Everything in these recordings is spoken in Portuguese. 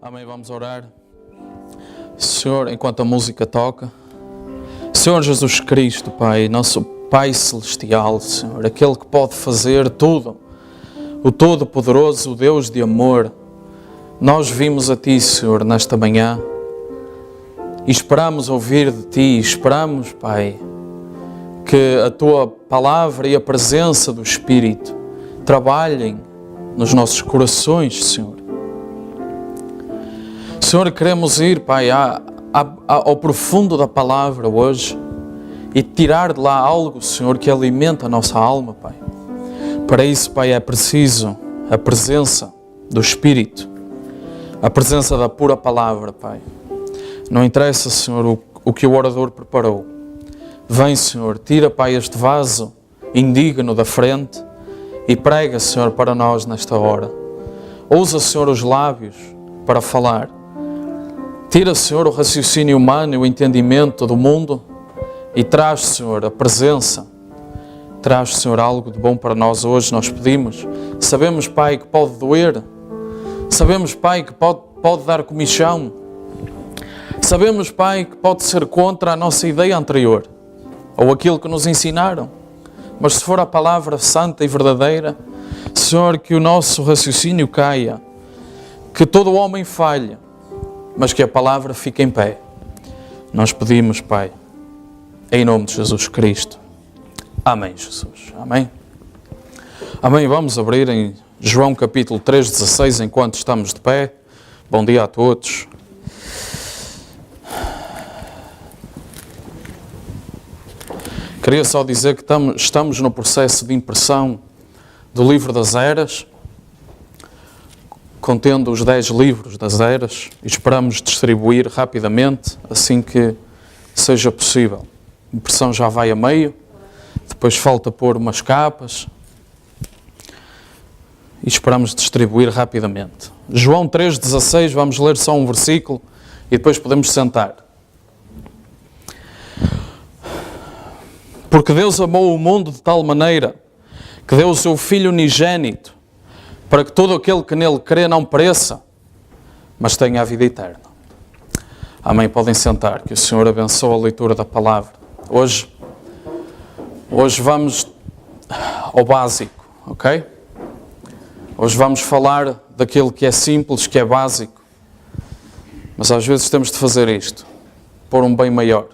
Amém, vamos orar. Senhor, enquanto a música toca, Senhor Jesus Cristo, Pai, nosso Pai Celestial, Senhor, aquele que pode fazer tudo, o Todo-Poderoso, o Deus de amor, nós vimos a Ti, Senhor, nesta manhã e esperamos ouvir de Ti, esperamos, Pai, que a Tua Palavra e a presença do Espírito trabalhem nos nossos corações, Senhor. Senhor, queremos ir, Pai, ao profundo da Palavra hoje e tirar de lá algo, Senhor, que alimenta a nossa alma, Pai. Para isso, Pai, é preciso a presença do Espírito, a presença da pura Palavra, Pai. Não interessa, Senhor, o que o orador preparou. Vem, Senhor, tira, Pai, este vaso indigno da frente e prega, Senhor, para nós nesta hora. Usa, Senhor, os lábios para falar. Tira, Senhor, o raciocínio humano e o entendimento do mundo e traz, Senhor, a presença. Traz, Senhor, algo de bom para nós hoje, nós pedimos. Sabemos, Pai, que pode doer. Sabemos, Pai, que pode dar comichão. Sabemos, Pai, que pode ser contra a nossa ideia anterior ou aquilo que nos ensinaram. Mas se for a palavra santa e verdadeira, Senhor, que o nosso raciocínio caia, que todo homem falhe, mas que a palavra fique em pé. Nós pedimos, Pai, em nome de Jesus Cristo. Amém, Jesus. Amém. Amém. Vamos abrir em João capítulo 3:16 enquanto estamos de pé. Bom dia a todos. Queria só dizer que estamos no processo de impressão do livro das eras, contendo os 10 livros das eras, e esperamos distribuir rapidamente, assim que seja possível. A impressão já vai a meio, depois falta pôr umas capas, e esperamos distribuir rapidamente. João 3:16, vamos ler só um versículo, e depois podemos sentar. Porque Deus amou o mundo de tal maneira, que deu o seu Filho unigênito, para que todo aquele que nele crê não pereça, mas tenha a vida eterna. Amém. Podem sentar, que o Senhor abençoe a leitura da palavra. Hoje vamos ao básico, ok? Hoje vamos falar daquilo que é simples, que é básico, mas às vezes temos de fazer isto, por um bem maior.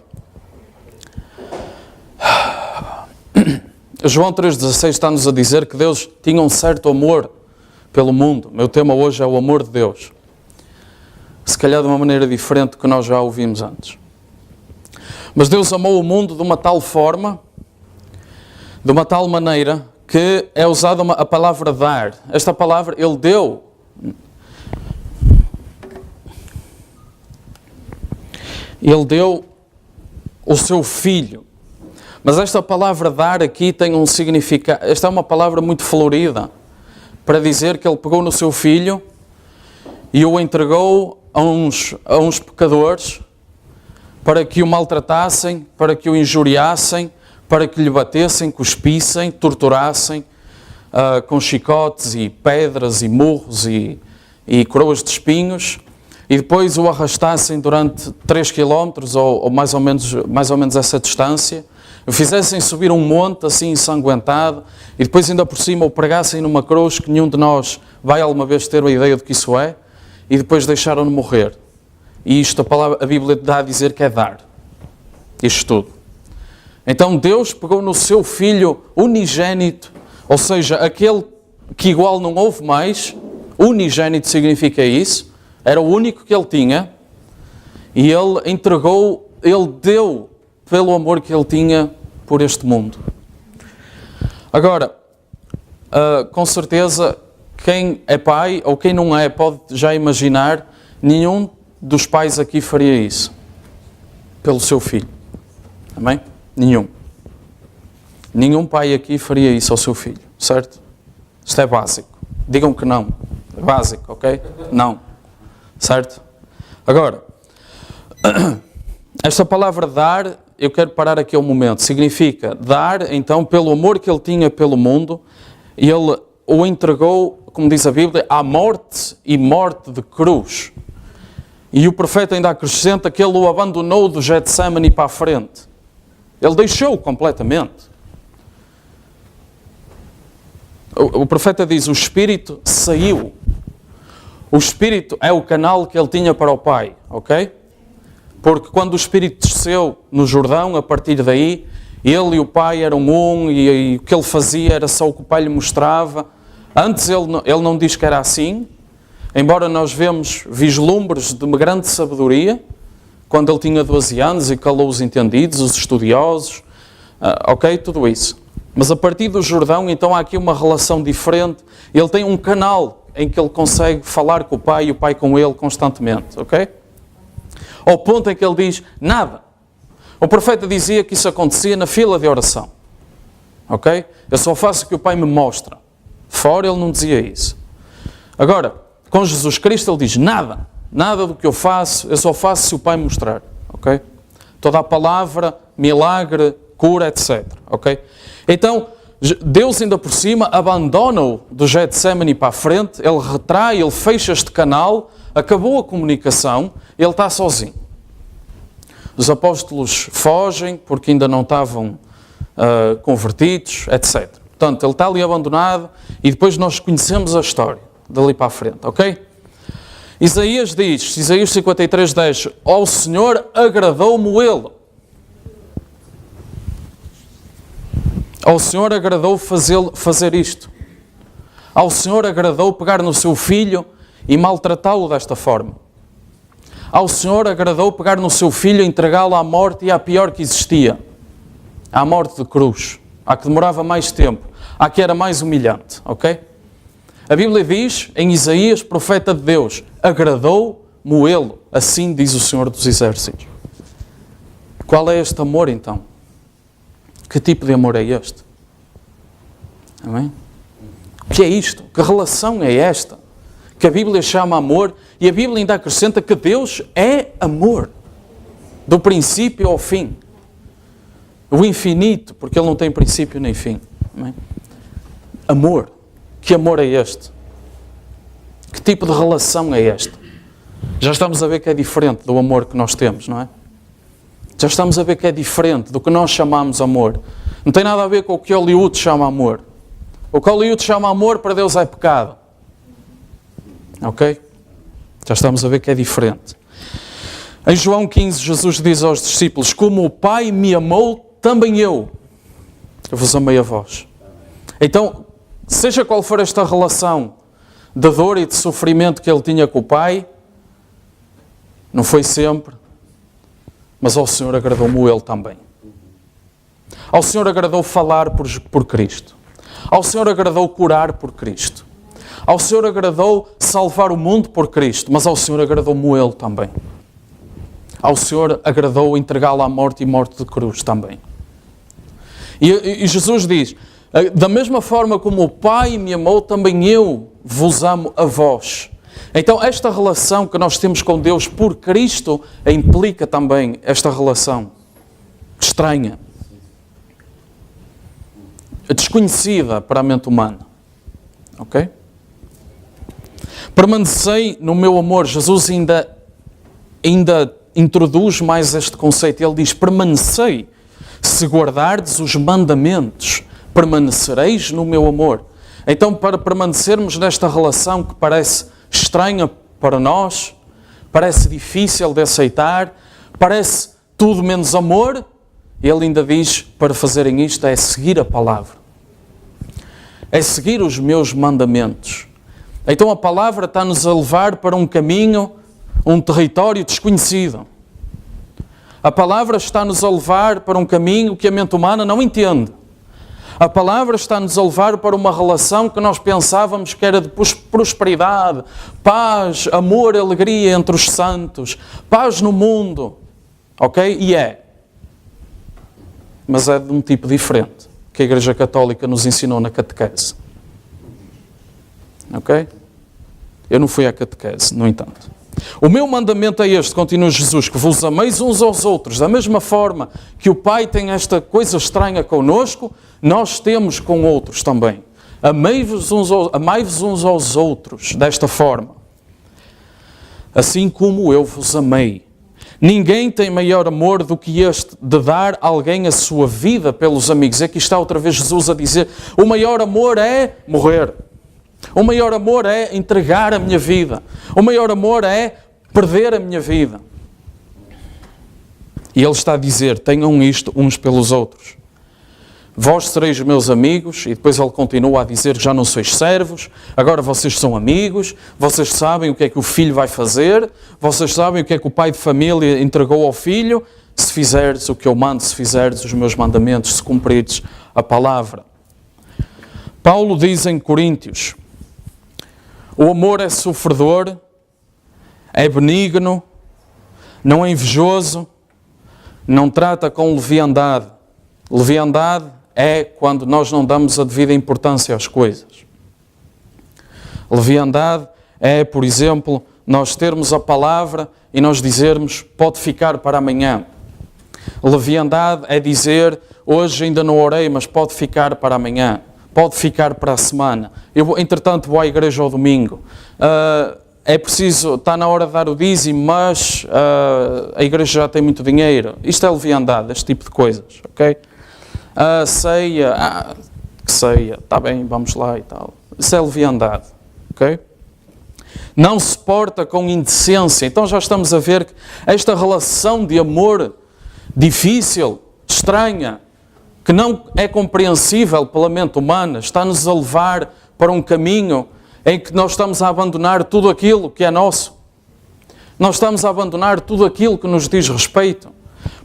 João 3:16 está-nos a dizer que Deus tinha um certo amor pelo mundo. O meu tema hoje é o amor de Deus. Se calhar de uma maneira diferente do que nós já ouvimos antes. Mas Deus amou o mundo de uma tal forma, de uma tal maneira, que é usada a palavra dar. Esta palavra, Ele deu. Ele deu o seu Filho. Mas esta palavra dar aqui tem um significado. Esta é uma palavra muito florida para dizer que Ele pegou no seu Filho e o entregou a uns pecadores para que o maltratassem, para que o injuriassem, para que lhe batessem, cuspissem, torturassem com chicotes e pedras e murros e coroas de espinhos e depois o arrastassem durante 3 quilómetros ou mais ou menos essa distância. O fizessem subir um monte assim ensanguentado e depois ainda por cima o pregassem numa cruz que nenhum de nós vai alguma vez ter a ideia do que isso é e depois deixaram-no morrer. E isto a Bíblia dá a dizer que é dar. Isto tudo. Então Deus pegou no seu Filho unigênito, ou seja, aquele que igual não houve mais, unigênito significa isso, era o único que Ele tinha e Ele entregou, Ele deu pelo amor que Ele tinha por este mundo. Agora, com certeza, quem é pai ou quem não é, pode já imaginar, nenhum dos pais aqui faria isso pelo seu filho. Amém? Nenhum. Nenhum pai aqui faria isso ao seu filho, certo? Isto é básico. Digam que não. É básico, ok? Não. Certo? Agora, esta palavra dar, eu quero parar aqui um momento. Significa dar, então, pelo amor que Ele tinha pelo mundo, e Ele o entregou, como diz a Bíblia, à morte e morte de cruz. E o profeta ainda acrescenta que ele o abandonou do Getsemane para a frente. Ele deixou completamente. O profeta diz, o Espírito saiu. O Espírito é o canal que ele tinha para o Pai, ok? Porque quando o Espírito desceu no Jordão, a partir daí, ele e o Pai eram um e o que ele fazia era só o que o Pai lhe mostrava. Antes ele não diz que era assim, embora nós vemos vislumbres de uma grande sabedoria, quando ele tinha 12 anos e calou os entendidos, os estudiosos, ok? Tudo isso. Mas a partir do Jordão, então há aqui uma relação diferente. Ele tem um canal em que ele consegue falar com o Pai e o Pai com ele constantemente, ok? Ao ponto em que ele diz, nada. O profeta dizia que isso acontecia na fila de oração, ok? Eu só faço o que o Pai me mostra. Fora ele não dizia isso. Agora, com Jesus Cristo ele diz, nada do que eu faço, eu só faço se o Pai me mostrar, ok? Toda a palavra, milagre, cura, etc, ok? Então, Deus ainda por cima abandona-o do Getsemane para a frente, ele retrai, ele fecha este canal, acabou a comunicação, ele está sozinho. Os apóstolos fogem porque ainda não estavam convertidos, etc. Portanto, ele está ali abandonado e depois nós conhecemos a história dali para a frente, ok? Isaías diz, Isaías 53:10, ao Senhor agradou-me ele. Ao Senhor agradou fazer isto. Ao Senhor agradou pegar no seu filho e maltratá-lo desta forma. Ao Senhor agradou pegar no seu filho e entregá-lo à morte e à pior que existia. À morte de cruz. À que demorava mais tempo. À que era mais humilhante. Ok? A Bíblia diz, em Isaías, profeta de Deus, agradou-me ele. Assim diz o Senhor dos Exércitos. Qual é este amor então? Que tipo de amor é este? Amém? O que é isto? Que relação é esta? Que a Bíblia chama amor e a Bíblia ainda acrescenta que Deus é amor. Do princípio ao fim. O infinito, porque Ele não tem princípio nem fim. Amém? Amor. Que amor é este? Que tipo de relação é esta? Já estamos a ver que é diferente do amor que nós temos, não é? Já estamos a ver que é diferente do que nós chamamos amor. Não tem nada a ver com o que Hollywood chama amor. O que Hollywood chama amor para Deus é pecado. Ok? Já estamos a ver que é diferente. Em João 15, Jesus diz aos discípulos, como o Pai me amou, também eu vos amei a vós. Então, seja qual for esta relação de dor e de sofrimento que ele tinha com o Pai, não foi sempre, mas ao Senhor agradou-me ele também. Ao Senhor agradou falar por Cristo. Ao Senhor agradou curar por Cristo. Ao Senhor agradou salvar o mundo por Cristo, mas ao Senhor agradou-me ele também. Ao Senhor agradou entregá-lo à morte e morte de cruz também. E Jesus diz, da mesma forma como o Pai me amou, também eu vos amo a vós. Então, esta relação que nós temos com Deus por Cristo implica também esta relação estranha, desconhecida para a mente humana. Ok? Permanecei no meu amor. Jesus ainda introduz mais este conceito. Ele diz, permanecei, se guardardes os mandamentos, permanecereis no meu amor. Então, para permanecermos nesta relação que parece estranha para nós, parece difícil de aceitar, parece tudo menos amor, ele ainda diz, para fazerem isto, é seguir a palavra. É seguir os meus mandamentos. Então a palavra está-nos a levar para um caminho, um território desconhecido. A palavra está-nos a levar para um caminho que a mente humana não entende. A palavra está-nos a levar para uma relação que nós pensávamos que era de prosperidade, paz, amor, alegria entre os santos, paz no mundo. Ok? E é. Mas é de um tipo diferente que a Igreja Católica nos ensinou na catequese. Ok? Eu não fui à catequese, no entanto. O meu mandamento é este, continua Jesus, que vos ameis uns aos outros, da mesma forma que o Pai tem esta coisa estranha connosco, nós temos com outros também. Amai-vos uns aos outros, desta forma. assim como eu vos amei. Ninguém tem maior amor do que este, de dar alguém a sua vida pelos amigos. Aqui está outra vez Jesus a dizer, o maior amor é morrer. O maior amor é entregar a minha vida. O maior amor é perder a minha vida. E Ele está a dizer, tenham isto uns pelos outros. Vós sereis meus amigos, e depois Ele continua a dizer, já não sois servos, agora vocês são amigos, vocês sabem o que é que o filho vai fazer, vocês sabem o que é que o pai de família entregou ao filho, se fizerdes o que eu mando, se fizerdes os meus mandamentos, se cumprires a palavra. Paulo diz em Coríntios, o amor é sofredor, é benigno, não é invejoso, não trata com leviandade. Leviandade é quando nós não damos a devida importância às coisas. Leviandade é, por exemplo, nós termos a palavra e nós dizermos, pode ficar para amanhã. Leviandade é dizer, hoje ainda não orei, mas pode ficar para amanhã. Pode ficar para a semana. Eu, entretanto, vou à igreja ao domingo. É preciso, está na hora de dar o dízimo, mas a igreja já tem muito dinheiro. Isto é leviandade, este tipo de coisas, ok? Ceia, que ceia, está bem, vamos lá e tal. Isso é leviandade, ok? Não se porta com indecência. Então já estamos a ver que esta relação de amor difícil, estranha, que não é compreensível pela mente humana, está-nos a levar para um caminho em que nós estamos a abandonar tudo aquilo que é nosso. Nós estamos a abandonar tudo aquilo que nos diz respeito.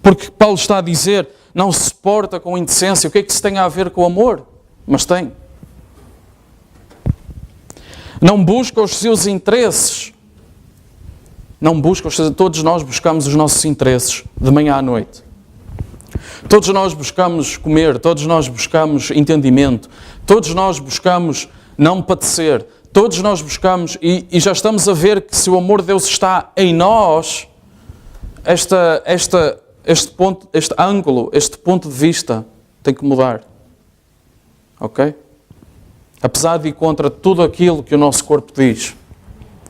Porque Paulo está a dizer, não se porta com indecência. O que é que isso tem a ver com o amor? Mas tem. Não busca os seus interesses. Não busca os seus... Todos nós buscamos os nossos interesses de manhã à noite. Todos nós buscamos comer, todos nós buscamos entendimento, todos nós buscamos não padecer, todos nós buscamos, e já estamos a ver que se o amor de Deus está em nós, este ângulo, este ponto de vista tem que mudar. Ok? Apesar de ir contra tudo aquilo que o nosso corpo diz.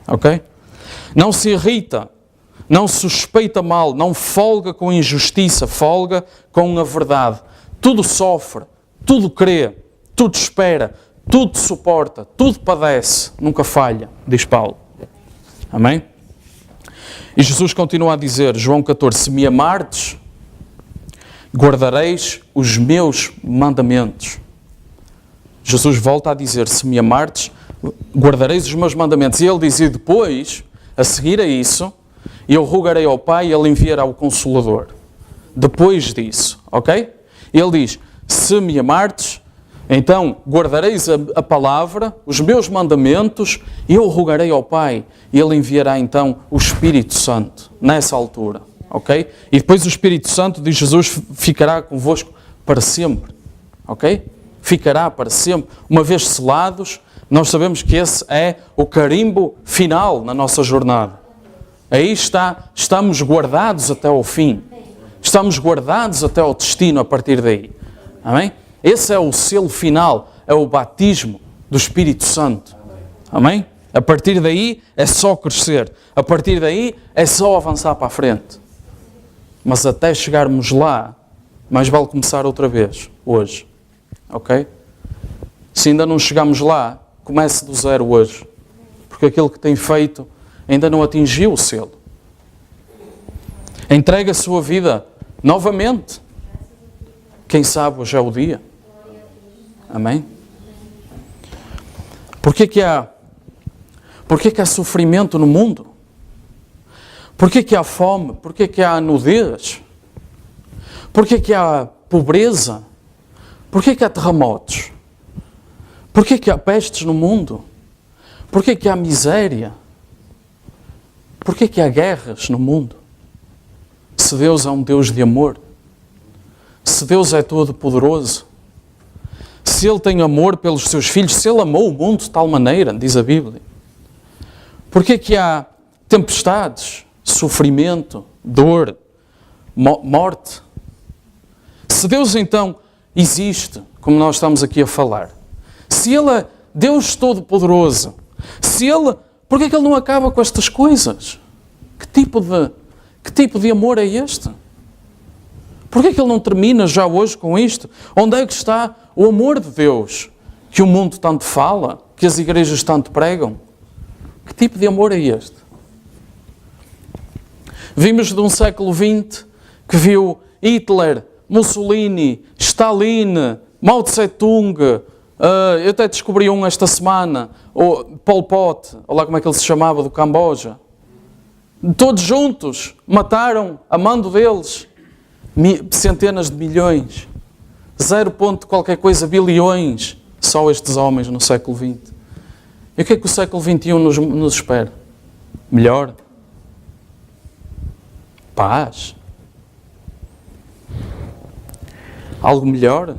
Ok? Não se irrita, não suspeita mal, não folga com injustiça, folga com a verdade. Tudo sofre, tudo crê, tudo espera, tudo suporta, tudo padece, nunca falha, diz Paulo. Amém? E Jesus continua a dizer, João 14, se me amardes, guardareis os meus mandamentos. Jesus volta a dizer, se me amardes, guardareis os meus mandamentos. E ele diz, e depois, a seguir a isso, eu rogarei ao Pai e Ele enviará o Consolador. Depois disso, ok? Ele diz, se me amardes, então guardareis a palavra, os meus mandamentos, e eu rogarei ao Pai e Ele enviará então o Espírito Santo, nessa altura, ok? E depois o Espírito Santo, diz Jesus, ficará convosco para sempre, ok? Ficará para sempre. Uma vez selados, nós sabemos que esse é o carimbo final na nossa jornada. Aí estamos guardados até ao fim. Estamos guardados até ao destino a partir daí. Amém? Esse é o selo final, é o batismo do Espírito Santo. Amém? A partir daí é só crescer. A partir daí é só avançar para a frente. Mas até chegarmos lá, mais vale começar outra vez, hoje. Ok? Se ainda não chegamos lá, comece do zero hoje. Porque aquilo que tem feito ainda não atingiu o selo. Entregue a sua vida novamente. Quem sabe hoje é o dia. Amém? Porquê que há sofrimento no mundo? Porquê que há fome? Porquê que há nudez? Porquê que há pobreza? Porquê que há terremotos? Porquê que há pestes no mundo? Porquê que há miséria? Porquê que há guerras no mundo? Se Deus é um Deus de amor, se Deus é todo-poderoso, se Ele tem amor pelos seus filhos, se Ele amou o mundo de tal maneira, diz a Bíblia, porquê que há tempestades, sofrimento, dor, morte? Se Deus então existe, como nós estamos aqui a falar, se Ele é Deus todo-poderoso, se Ele... Porquê que Ele não acaba com estas coisas? Que tipo de amor é este? Porquê é que ele não termina já hoje com isto? Onde é que está o amor de Deus que o mundo tanto fala, que as igrejas tanto pregam? Que tipo de amor é este? Vimos de um século XX que viu Hitler, Mussolini, Stalin, Mao Tse-tung, eu até descobri um esta semana, o Pol Pot, olha lá como é que ele se chamava, do Camboja. Todos juntos mataram, a mando deles, centenas de milhões, 0 ponto qualquer coisa bilhões, só estes homens no século XX. E o que é que o século XXI nos espera? Melhor? Paz? Algo melhor?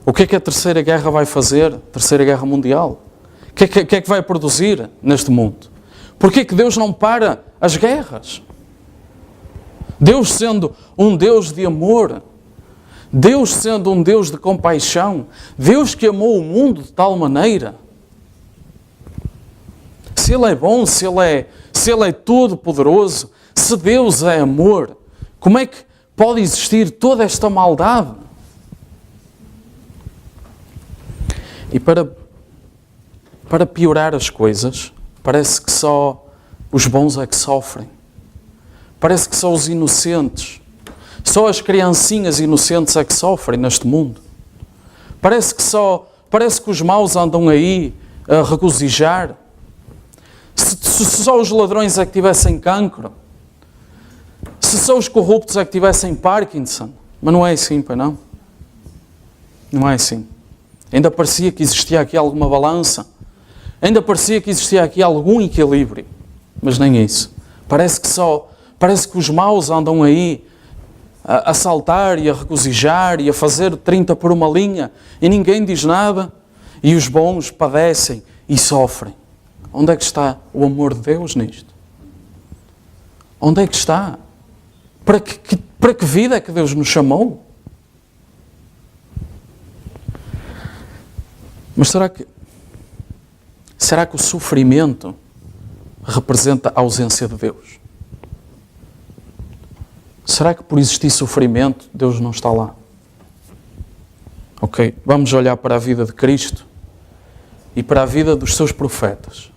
O que é que a Terceira Guerra vai fazer? Terceira Guerra Mundial? O que é que vai produzir neste mundo? Porquê que Deus não para as guerras? Deus sendo um Deus de amor, Deus sendo um Deus de compaixão, Deus que amou o mundo de tal maneira. Se Ele é bom, se Ele é todo-poderoso, se Deus é amor, como é que pode existir toda esta maldade? E para piorar as coisas, parece que só os bons é que sofrem. Parece que só os inocentes, só as criancinhas inocentes é que sofrem neste mundo. Parece que os maus andam aí a regozijar. Se só os ladrões é que tivessem cancro, se só os corruptos é que tivessem Parkinson, mas não é assim, pai, não? Não é assim. Ainda parecia que existia aqui alguma balança, ainda parecia que existia aqui algum equilíbrio, mas nem isso. Parece que os maus andam aí a saltar e a regozijar e a fazer 30 por uma linha e ninguém diz nada, e os bons padecem e sofrem. Onde é que está o amor de Deus nisto? Onde é que está? Para que vida é que Deus nos chamou? Mas será que o sofrimento representa a ausência de Deus? Será que por existir sofrimento, Deus não está lá? Ok, vamos olhar para a vida de Cristo e para a vida dos seus profetas.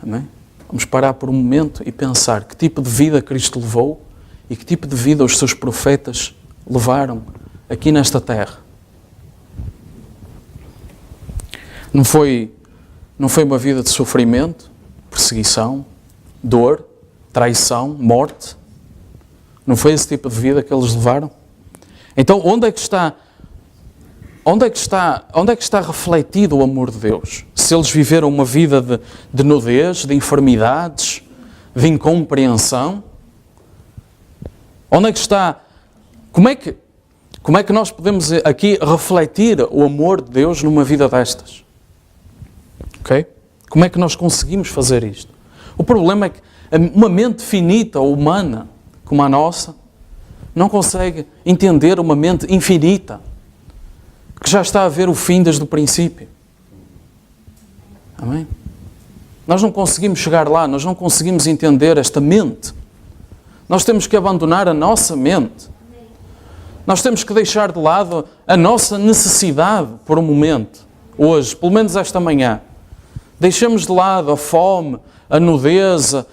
Amém? Vamos parar por um momento e pensar que tipo de vida Cristo levou e que tipo de vida os seus profetas levaram aqui nesta terra. Não foi uma vida de sofrimento, perseguição, dor, traição, morte. Não foi esse tipo de vida que eles levaram? Então, onde é que está refletido o amor de Deus? Se eles viveram uma vida de nudez, de enfermidades, de incompreensão, onde é que está? Como é que nós podemos aqui refletir o amor de Deus numa vida destas? Ok? Como é que nós conseguimos fazer isto? O problema é que uma mente finita ou humana, como a nossa, não consegue entender uma mente infinita, que já está a ver o fim desde o princípio. Amém? Nós não conseguimos chegar lá, nós não conseguimos entender esta mente. Nós temos que abandonar a nossa mente. Nós temos que deixar de lado a nossa necessidade por um momento, hoje, pelo menos esta manhã. Deixamos de lado a fome, a nudez, a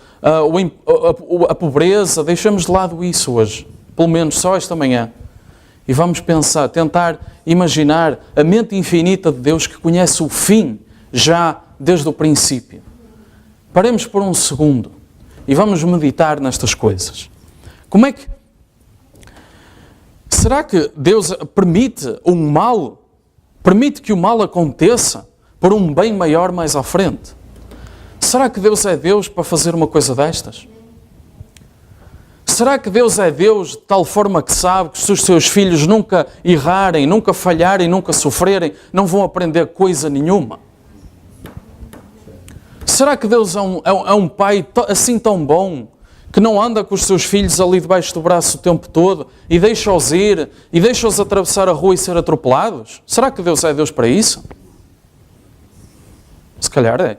pobreza, deixamos de lado isso hoje, pelo menos só esta manhã. E vamos pensar, tentar imaginar a mente infinita de Deus que conhece o fim já desde o princípio. Paremos por um segundo e vamos meditar nestas coisas. Será que Deus permite um mal? Permite que o mal aconteça por um bem maior mais à frente? Será que Deus é Deus para fazer uma coisa destas? Será que Deus é Deus de tal forma que sabe que se os seus filhos nunca errarem, nunca falharem, nunca sofrerem, não vão aprender coisa nenhuma? Será que Deus é um pai assim tão bom que não anda com os seus filhos ali debaixo do braço o tempo todo e deixa-os ir e deixa-os atravessar a rua e ser atropelados? Será que Deus é Deus para isso? Se calhar é.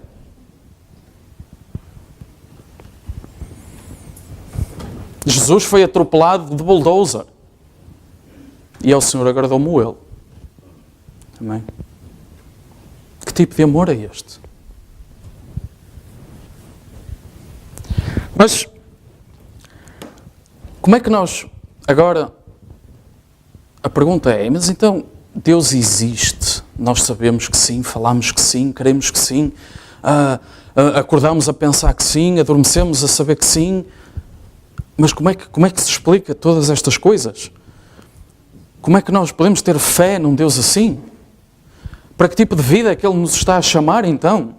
Jesus foi atropelado de bulldozer. E ao Senhor agradou-me ele. Amém? Que tipo de amor é este? Mas, como é que nós, agora, a pergunta é, mas então, Deus existe? Nós sabemos que sim, falamos que sim, queremos que sim, acordamos a pensar que sim, adormecemos a saber que sim, mas como é que se explica todas estas coisas? Como é que nós podemos ter fé num Deus assim? Para que tipo de vida é que Ele nos está a chamar então?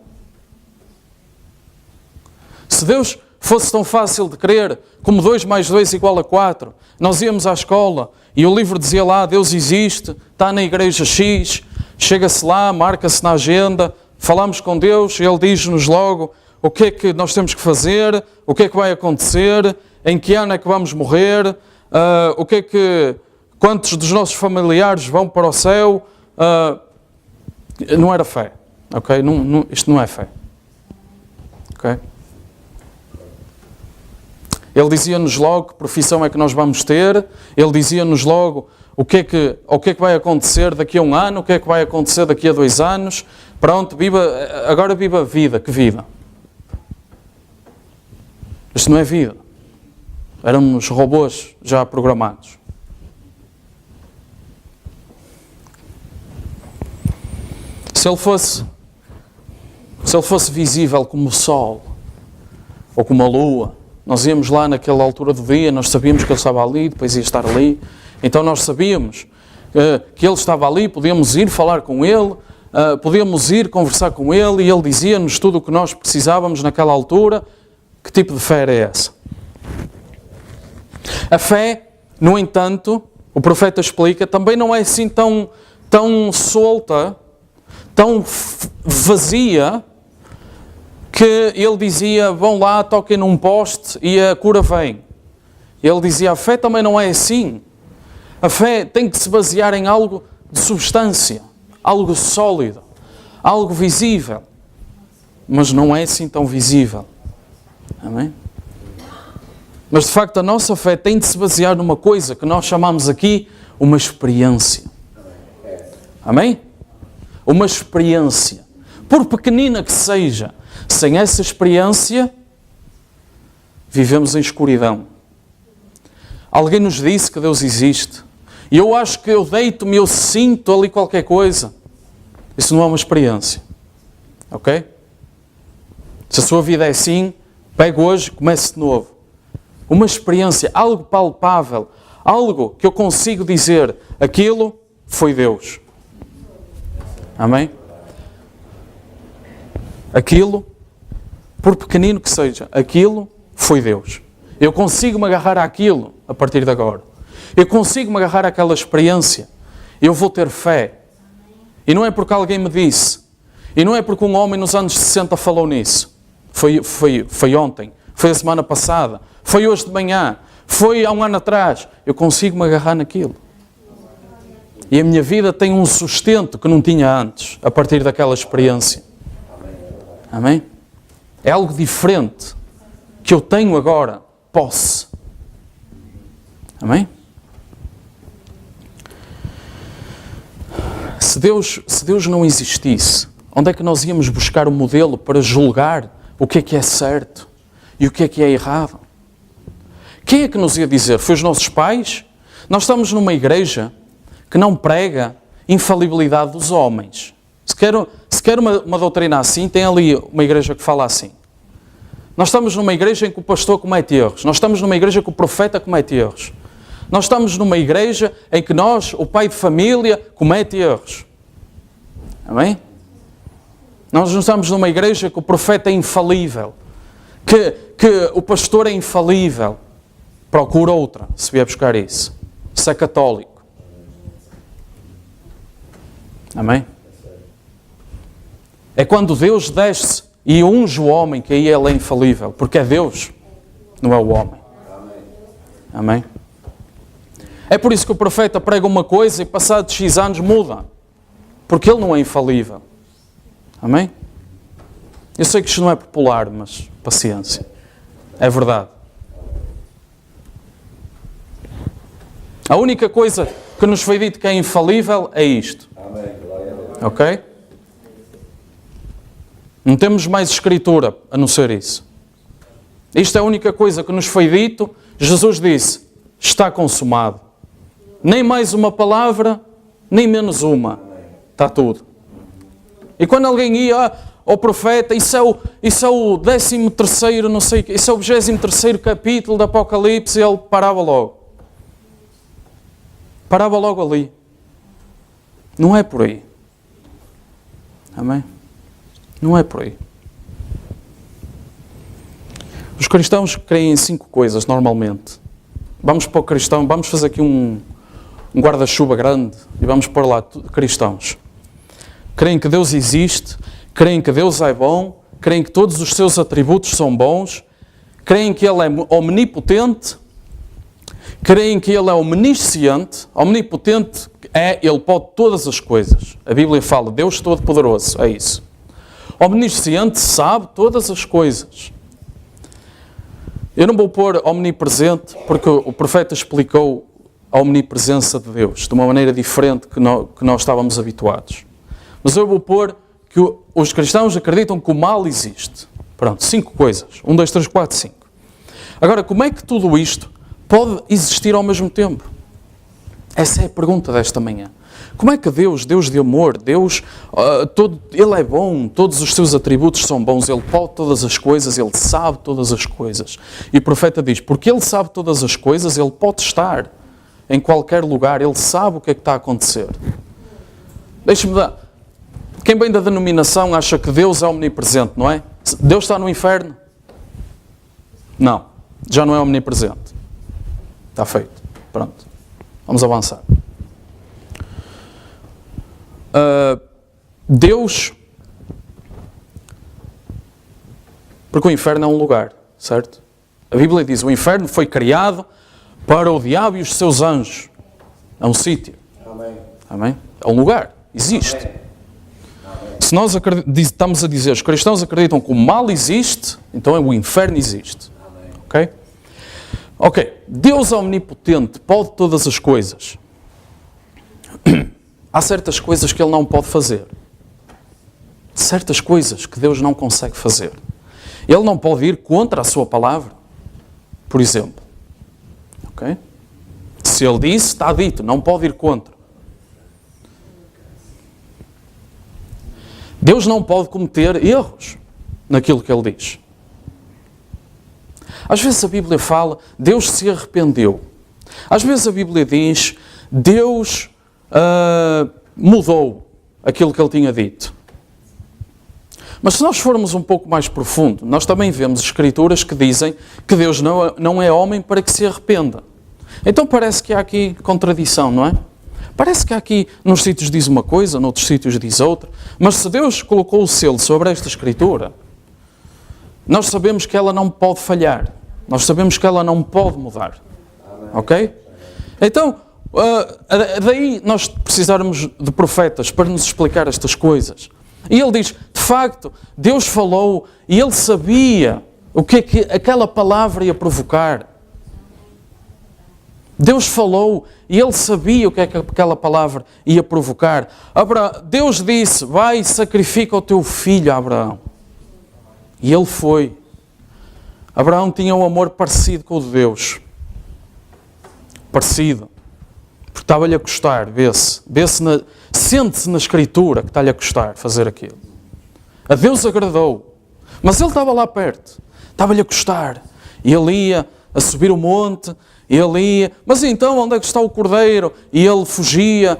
Se Deus fosse tão fácil de crer, como 2 mais 2 igual a 4, nós íamos à escola e o livro dizia lá, Deus existe, está na igreja X, chega-se lá, marca-se na agenda, falamos com Deus, Ele diz-nos logo o que é que nós temos que fazer, o que é que vai acontecer, em que ano é que vamos morrer, quantos dos nossos familiares vão para o céu. Não era fé, ok? Isto não é fé, ok? Ele dizia-nos logo que profissão é que nós vamos ter, ele dizia-nos logo o que é que vai acontecer daqui a 1 ano, o que é que vai acontecer daqui a 2 anos. Pronto, agora viva a vida. Que vida? Isto não é vida. Éramos robôs já programados. Se ele fosse visível como o sol ou como a lua, nós íamos lá naquela altura do dia, nós sabíamos que ele estava ali, depois ia estar ali. Então nós sabíamos que ele estava ali, podíamos ir falar com ele, podíamos ir conversar com ele e ele dizia-nos tudo o que nós precisávamos naquela altura. Que tipo de fé era essa? A fé, no entanto, o profeta explica, também não é assim tão solta, tão vazia, que ele dizia, vão lá, toquem num poste e a cura vem. Ele dizia, a fé também não é assim. A fé tem que se basear em algo de substância, algo sólido, algo visível. Mas não é assim tão visível. Amém? Mas de facto a nossa fé tem de se basear numa coisa que nós chamamos aqui uma experiência. Amém? Uma experiência. Por pequenina que seja, sem essa experiência, vivemos em escuridão. Alguém nos disse que Deus existe. E eu acho que eu deito-me, eu sinto ali qualquer coisa. Isso não é uma experiência. Ok? Se a sua vida é assim, pegue hoje, comece de novo. Uma experiência, algo palpável, algo que eu consigo dizer, aquilo foi Deus. Amém? Aquilo, por pequenino que seja, aquilo foi Deus. Eu consigo me agarrar àquilo a partir de agora. Eu consigo me agarrar àquela experiência. Eu vou ter fé. E não é porque alguém me disse. E não é porque um homem nos anos 60 falou nisso. Foi ontem. Foi a semana passada. Foi hoje de manhã. Foi há 1 ano atrás. Eu consigo me agarrar naquilo. E a minha vida tem um sustento que não tinha antes, a partir daquela experiência. Amém? É algo diferente que eu tenho agora, posse. Amém? Se Deus não existisse, onde é que nós íamos buscar um modelo para julgar o que é certo e o que é errado? Quem é que nos ia dizer? Foi os nossos pais? Nós estamos numa igreja que não prega infalibilidade dos homens. Se quer uma doutrina assim, tem ali uma igreja que fala assim. Nós estamos numa igreja em que o pastor comete erros. Nós estamos numa igreja que o profeta comete erros. Nós estamos numa igreja em que o pai de família, comete erros. Amém? Nós não estamos numa igreja que o profeta é infalível. Que o pastor é infalível. Procura outra, se vier buscar isso. Se é católico. Amém? É quando Deus desce e unge o homem que aí ele é infalível. Porque é Deus, não é o homem. Amém? É por isso que o profeta prega uma coisa e passados X anos muda. Porque ele não é infalível. Amém? Eu sei que isto não é popular, mas paciência. É verdade. A única coisa que nos foi dito que é infalível é isto. Ok? Não temos mais escritura a não ser isso. Isto é a única coisa que nos foi dito. Jesus disse, está consumado. Nem mais uma palavra, nem menos uma. Está tudo. E quando alguém ia ao profeta, isso é o 13º, não sei, isso é o 23º capítulo do Apocalipse, e ele parava logo. Parava logo ali. Não é por aí. Amém? Não é por aí. Os cristãos creem em 5 coisas, normalmente. Vamos para o cristão, vamos fazer aqui um guarda-chuva grande e vamos pôr lá cristãos. Creem que Deus existe, creem que Deus é bom, creem que todos os seus atributos são bons, creem que Ele é omnipotente, creem que Ele é omnisciente. Omnipotente Ele pode todas as coisas. A Bíblia fala, Deus Todo-Poderoso, é isso. Omnisciente sabe todas as coisas. Eu não vou pôr omnipresente, porque o profeta explicou a omnipresença de Deus de uma maneira diferente que nós estávamos habituados. Mas eu vou pôr que os cristãos acreditam que o mal existe. Pronto, 5 coisas. 1, 2, 3, 4, 5. Agora, como é que tudo isto pode existir ao mesmo tempo? Essa é a pergunta desta manhã. Como é que Deus de amor, Ele é bom, todos os seus atributos são bons, Ele pode todas as coisas, Ele sabe todas as coisas. E o profeta diz, porque Ele sabe todas as coisas, Ele pode estar em qualquer lugar, Ele sabe o que é que está a acontecer. Deixa-me dar. Quem vem da denominação acha que Deus é omnipresente, não é? Deus está no inferno? Não, já não é omnipresente. Está feito. Pronto. Vamos avançar. Deus, porque o inferno é um lugar, certo? A Bíblia diz, o inferno foi criado para o diabo e os seus anjos. É um sítio. Amém. Amém? É um lugar. Existe. Amém. Se nós estamos a dizer, os cristãos acreditam que o mal existe, então o inferno existe. Amém. Ok? Ok. Deus é omnipotente, pode todas as coisas. Há certas coisas que Ele não pode fazer. Certas coisas que Deus não consegue fazer. Ele não pode ir contra a sua palavra. Por exemplo. Ok? Se Ele disse, está dito. Não pode ir contra. Deus não pode cometer erros naquilo que Ele diz. Às vezes a Bíblia fala, Deus se arrependeu. Às vezes a Bíblia diz, Deus mudou aquilo que Ele tinha dito. Mas se nós formos um pouco mais profundo, nós também vemos escrituras que dizem que Deus não é homem para que se arrependa. Então parece que há aqui contradição, não é? Parece que há aqui, nos sítios diz uma coisa, noutros sítios diz outra. Mas se Deus colocou o selo sobre esta escritura, nós sabemos que ela não pode falhar. Nós sabemos que ela não pode mudar. Ok? Então, daí nós precisarmos de profetas para nos explicar estas coisas. E ele diz, de facto, Deus falou e Ele sabia o que é que aquela palavra ia provocar. Deus falou e Ele sabia o que é que aquela palavra ia provocar. Deus disse, vai e sacrifica o teu filho, Abraão. E ele foi. Abraão tinha um amor parecido com o de Deus. Parecido. Porque estava-lhe a custar, sente-se na Escritura que está-lhe a custar fazer aquilo. A Deus agradou. Mas ele estava lá perto. Estava-lhe a custar. E ele ia a subir o monte. Ele ia. Mas então, onde é que está o cordeiro? E ele fugia.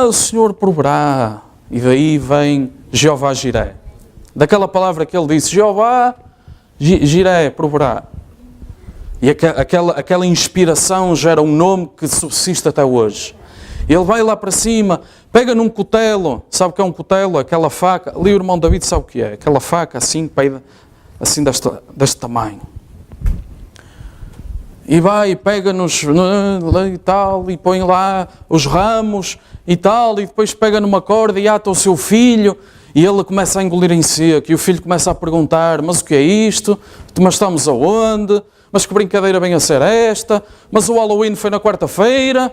O Senhor proverá. E daí vem Jeová Jiré. Daquela palavra que ele disse, Jeová Jiré proverá. E aquela inspiração gera um nome que subsiste até hoje. Ele vai lá para cima, pega num cutelo. Sabe o que é um cutelo? Aquela faca. Ali o irmão David sabe o que é. Aquela faca assim, assim deste tamanho. E vai e pega-nos e tal, e põe lá os ramos e tal, e depois pega numa corda e ata o seu filho. E ele começa a engolir em seco. E o filho começa a perguntar, mas o que é isto? Mas estamos aonde? mas que brincadeira vem a ser esta? Mas o Halloween foi na quarta-feira.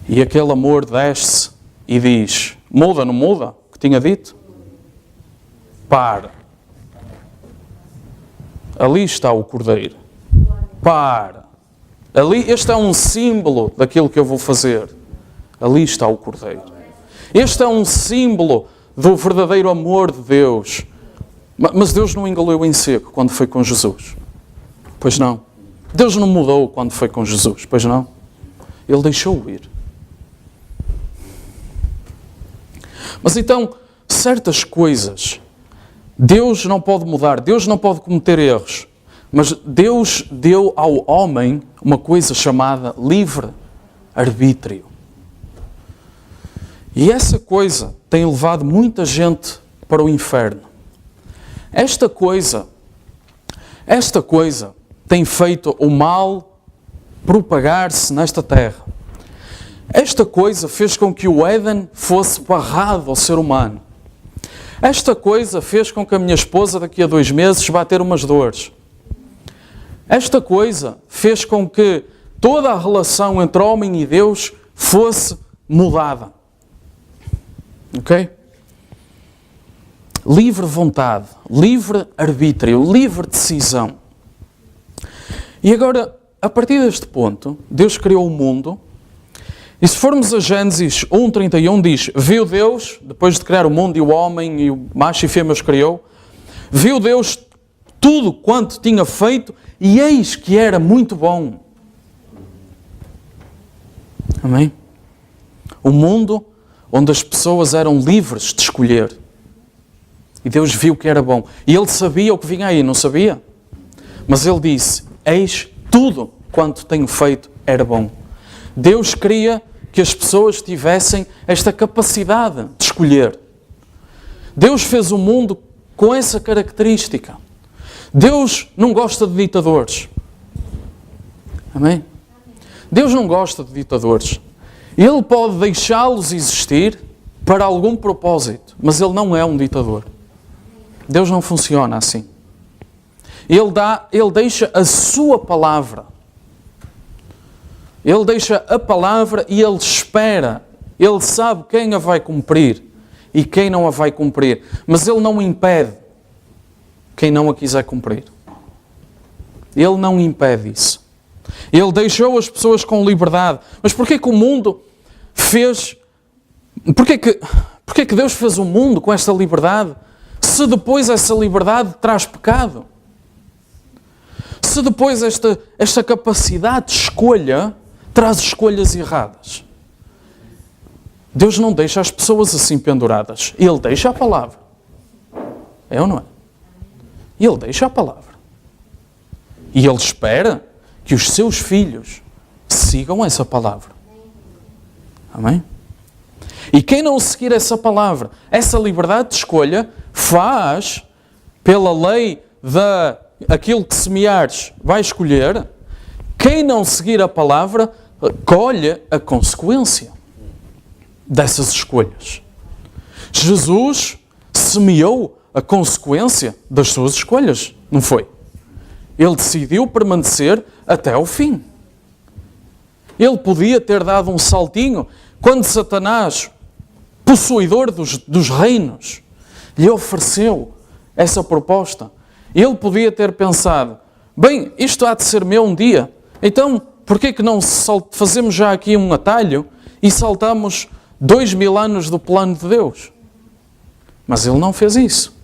E aquele amor desce e diz, muda, não muda? O que tinha dito? Para. Ali está o Cordeiro. Para. Ali, este é um símbolo daquilo que eu vou fazer. Ali está o Cordeiro. Este é um símbolo do verdadeiro amor de Deus. Mas Deus não engoliu em seco quando foi com Jesus. Pois não. Deus não mudou quando foi com Jesus. Pois não. Ele deixou-o ir. Mas então, certas coisas, Deus não pode mudar, Deus não pode cometer erros, mas Deus deu ao homem uma coisa chamada livre-arbítrio. E essa coisa tem levado muita gente para o inferno. Esta coisa tem feito o mal propagar-se nesta terra. Esta coisa fez com que o Éden fosse barrado ao ser humano. Esta coisa fez com que a minha esposa daqui a 2 meses vá ter umas dores. Esta coisa fez com que toda a relação entre homem e Deus fosse mudada. Ok? Livre vontade, livre arbítrio, livre decisão. E agora, a partir deste ponto, Deus criou o mundo. E se formos a Gênesis 1:31 diz, viu Deus, depois de criar o mundo e o homem e o macho e fêmea os criou, viu Deus tudo quanto tinha feito e eis que era muito bom. Amém? Um mundo onde as pessoas eram livres de escolher. E Deus viu que era bom. E Ele sabia o que vinha aí, não sabia? Mas Ele disse, eis tudo quanto tenho feito era bom. Deus queria que as pessoas tivessem esta capacidade de escolher. Deus fez o mundo com essa característica. Deus não gosta de ditadores. Amém? Deus não gosta de ditadores. Ele pode deixá-los existir para algum propósito, mas Ele não é um ditador. Deus não funciona assim. Ele deixa a sua palavra. Ele deixa a palavra e Ele espera. Ele sabe quem a vai cumprir e quem não a vai cumprir. Mas Ele não impede quem não a quiser cumprir. Ele não impede isso. Ele deixou as pessoas com liberdade. Mas porquê que o mundo fez... Porquê que Deus fez o mundo com esta liberdade se depois essa liberdade traz pecado? Se depois esta capacidade de escolha traz escolhas erradas. Deus não deixa as pessoas assim penduradas. Ele deixa a palavra. É ou não é? Ele deixa a palavra. E Ele espera que os seus filhos sigam essa palavra. Amém? E quem não seguir essa palavra, essa liberdade de escolha, faz, pela lei aquilo que semeares vai escolher. Quem não seguir a palavra, colhe a consequência dessas escolhas. Jesus semeou a consequência das suas escolhas, não foi? Ele decidiu permanecer até ao fim. Ele podia ter dado um saltinho quando Satanás, possuidor dos reinos, lhe ofereceu essa proposta. Ele podia ter pensado, bem, isto há de ser meu um dia, então porquê que não fazemos já aqui um atalho e saltamos 2000 anos do plano de Deus? Mas ele não fez isso.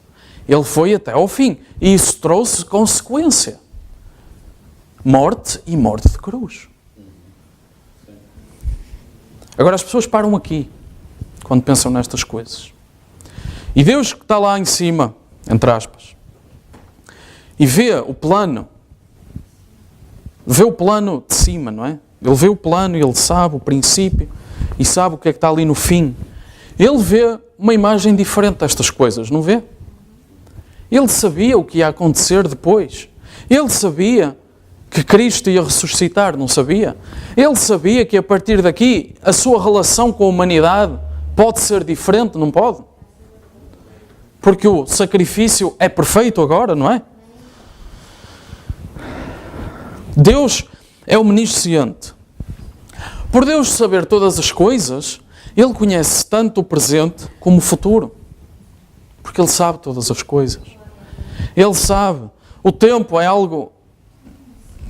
Ele foi até ao fim. E isso trouxe consequência. Morte e morte de cruz. Agora as pessoas param aqui quando pensam nestas coisas. E Deus que está lá em cima, entre aspas, e vê o plano de cima, não é? Ele vê o plano, ele sabe o princípio e sabe o que é que está ali no fim. Ele vê uma imagem diferente destas coisas, não vê? Ele sabia o que ia acontecer depois. Ele sabia que Cristo ia ressuscitar, não sabia? Ele sabia que a partir daqui a sua relação com a humanidade pode ser diferente, não pode? Porque o sacrifício é perfeito agora, não é? Deus é omnisciente. Por Deus saber todas as coisas, Ele conhece tanto o presente como o futuro. Porque Ele sabe todas as coisas. Ele sabe. O tempo é algo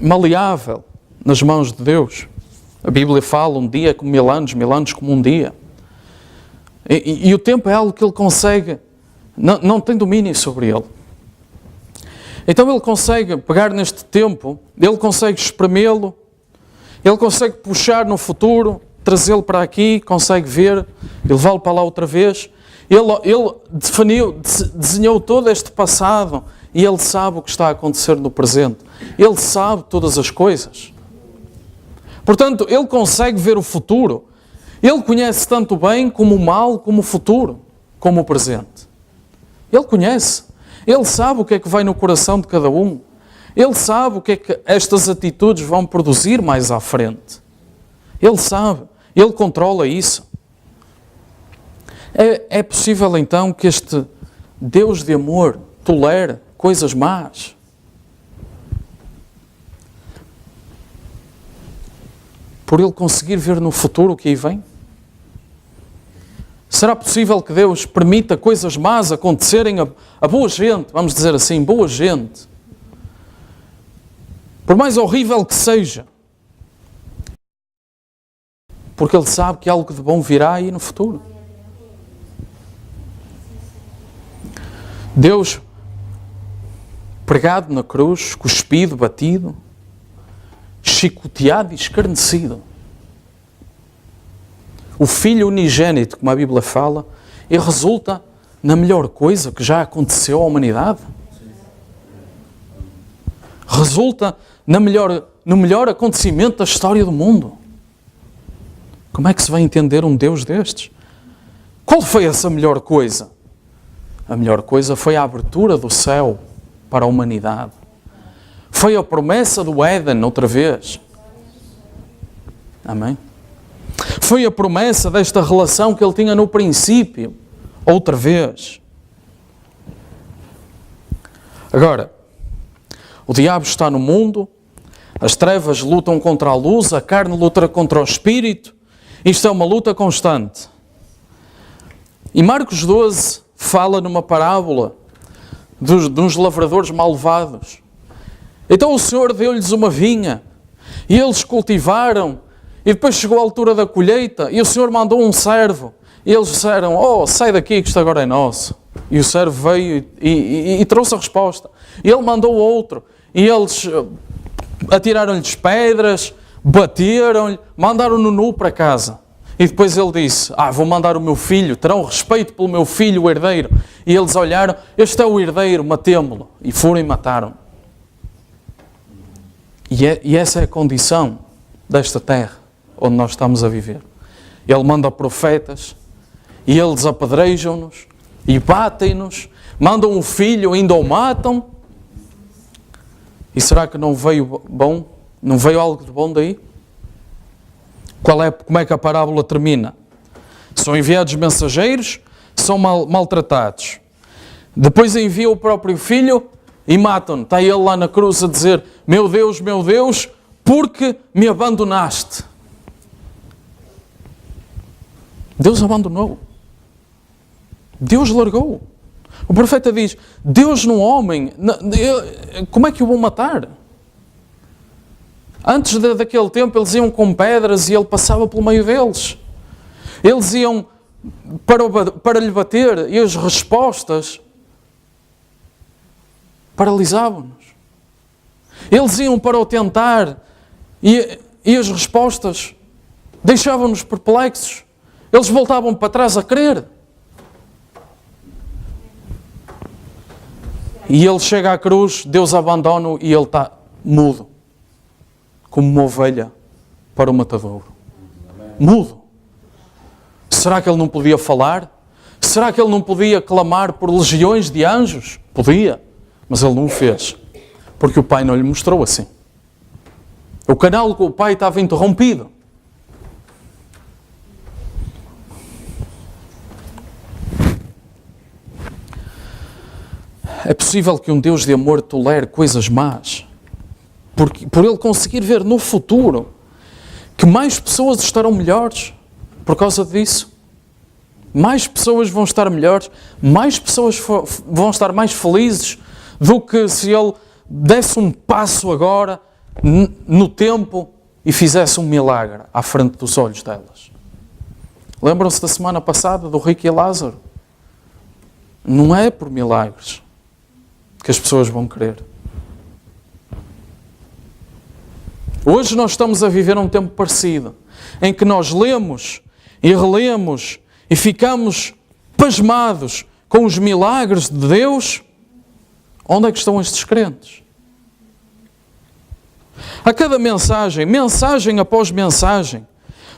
maleável nas mãos de Deus. A Bíblia fala um dia como 1000 anos como um dia. E o tempo é algo que Ele consegue, não tem domínio sobre ele. Então Ele consegue pegar neste tempo, Ele consegue espremê-lo, Ele consegue puxar no futuro, trazê-lo para aqui, consegue ver, e levá-lo para lá outra vez. Ele desenhou todo este passado e Ele sabe o que está a acontecer no presente. Ele sabe todas as coisas. Portanto, Ele consegue ver o futuro. Ele conhece tanto o bem como o mal, como o futuro, como o presente. Ele conhece. Ele sabe o que é que vai no coração de cada um. Ele sabe o que é que estas atitudes vão produzir mais à frente. Ele sabe. Ele controla isso. É possível então que este Deus de amor tolere coisas más? Por Ele conseguir ver no futuro o que aí vem? Será possível que Deus permita coisas más acontecerem a boa gente, vamos dizer assim, boa gente? Por mais horrível que seja. Porque Ele sabe que algo de bom virá aí no futuro. Deus, pregado na cruz, cuspido, batido, chicoteado e escarnecido. O Filho unigênito, como a Bíblia fala, e resulta na melhor coisa que já aconteceu à humanidade. Resulta no melhor acontecimento da história do mundo. Como é que se vai entender um Deus destes? Qual foi essa melhor coisa? A melhor coisa foi a abertura do céu para a humanidade. Foi a promessa do Éden outra vez. Amém? Foi a promessa desta relação que Ele tinha no princípio, outra vez. Agora, o diabo está no mundo, as trevas lutam contra a luz, a carne luta contra o espírito. Isto é uma luta constante. E Marcos 12 fala numa parábola de uns lavradores malvados. Então o Senhor deu-lhes uma vinha e eles cultivaram. E depois chegou a altura da colheita e o Senhor mandou um servo. E eles disseram, sai daqui que isto agora é nosso. E o servo veio e trouxe a resposta. E ele mandou outro. E eles atiraram-lhes pedras, bateram-lhe, mandaram-no nu para casa. E depois ele disse, vou mandar o meu filho, terão respeito pelo meu filho, o herdeiro. E eles olharam, este é o herdeiro, matemo-lo. E foram e mataram. E essa é a condição desta terra onde nós estamos a viver. Ele manda profetas e eles apedrejam-nos e batem-nos, mandam um filho, ainda o matam. E será que não veio bom? Não veio algo de bom daí? Como é que a parábola termina? São enviados mensageiros, são maltratados. Depois envia o próprio filho e matam-no. Está ele lá na cruz a dizer, meu Deus, porque me abandonaste? Deus abandonou. Deus largou. O profeta diz, Deus num homem, como é que o vão matar? Antes daquele tempo eles iam com pedras e ele passava pelo meio deles. Eles iam para lhe bater e as respostas paralisavam-nos. Eles iam para o tentar e as respostas deixavam-nos perplexos. Eles voltavam para trás a crer. E ele chega à cruz, Deus abandona-o e ele está mudo. Como uma ovelha para o matadouro. Mudo. Será que ele não podia falar? Será que ele não podia clamar por legiões de anjos? Podia, mas ele não o fez. Porque o Pai não lhe mostrou assim. O canal com o Pai estava interrompido. É possível que um Deus de amor tolere coisas más? por ele conseguir ver no futuro que mais pessoas estarão melhores por causa disso. Mais pessoas vão estar melhores, mais pessoas vão estar mais felizes do que se ele desse um passo agora no tempo e fizesse um milagre à frente dos olhos delas. Lembram-se da semana passada do rico e Lázaro? Não é por milagres que as pessoas vão crer. Hoje nós estamos a viver um tempo parecido, em que nós lemos e relemos e ficamos pasmados com os milagres de Deus. Onde é que estão estes crentes? A cada mensagem, mensagem após mensagem,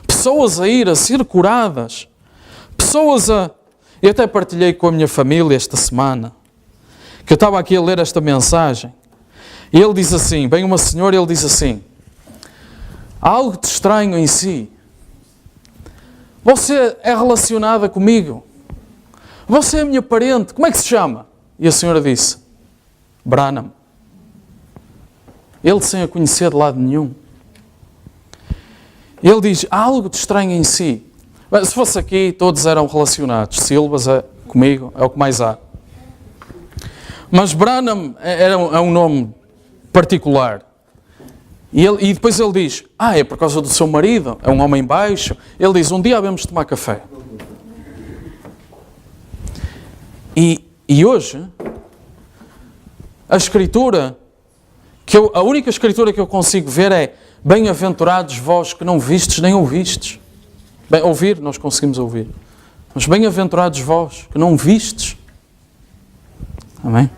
pessoas a ir a ser curadas, pessoas a... Eu até partilhei com a minha família esta semana, que eu estava aqui a ler esta mensagem, e ele diz assim, vem uma senhora e ele diz assim, há algo de estranho em si. Você é relacionada comigo. Você é minha parente. Como é que se chama? E a senhora disse, Branham. Ele sem a conhecer de lado nenhum. Ele diz, há algo de estranho em si. Mas se fosse aqui, todos eram relacionados. Silvas comigo é o que mais há. Mas Branham é um nome particular. E depois ele diz, é por causa do seu marido, é um homem baixo. Ele diz, um dia vamos tomar café. E hoje, a escritura, a única escritura que eu consigo ver é, bem-aventurados vós que não vistes nem ouvistes. Bem, ouvir, nós conseguimos ouvir. Mas bem-aventurados vós que não vistes. Amém?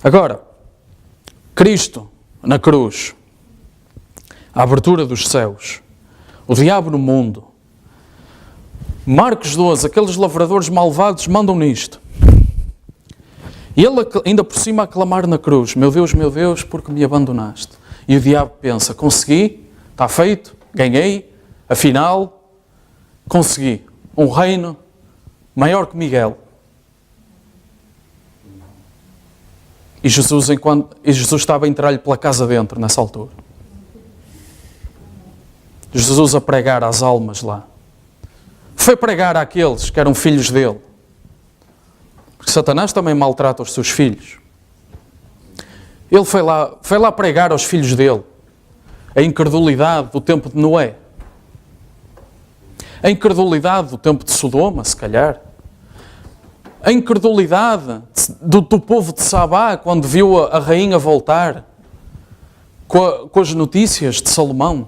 Agora, Cristo na cruz, a abertura dos céus, o diabo no mundo, Marcos 12, aqueles lavradores malvados mandam nisto. E ele ainda por cima a clamar na cruz, meu Deus, porque me abandonaste? E o diabo pensa, consegui, está feito, ganhei, afinal, consegui um reino maior que Miguel. E Jesus estava a entrar-lhe pela casa dentro, nessa altura. Jesus a pregar às almas lá. Foi pregar àqueles que eram filhos dele. Porque Satanás também maltrata os seus filhos. Ele foi lá pregar aos filhos dele a incredulidade do tempo de Noé. A incredulidade do tempo de Sodoma, se calhar. A incredulidade do povo de Sabá quando viu a rainha voltar com as notícias de Salomão.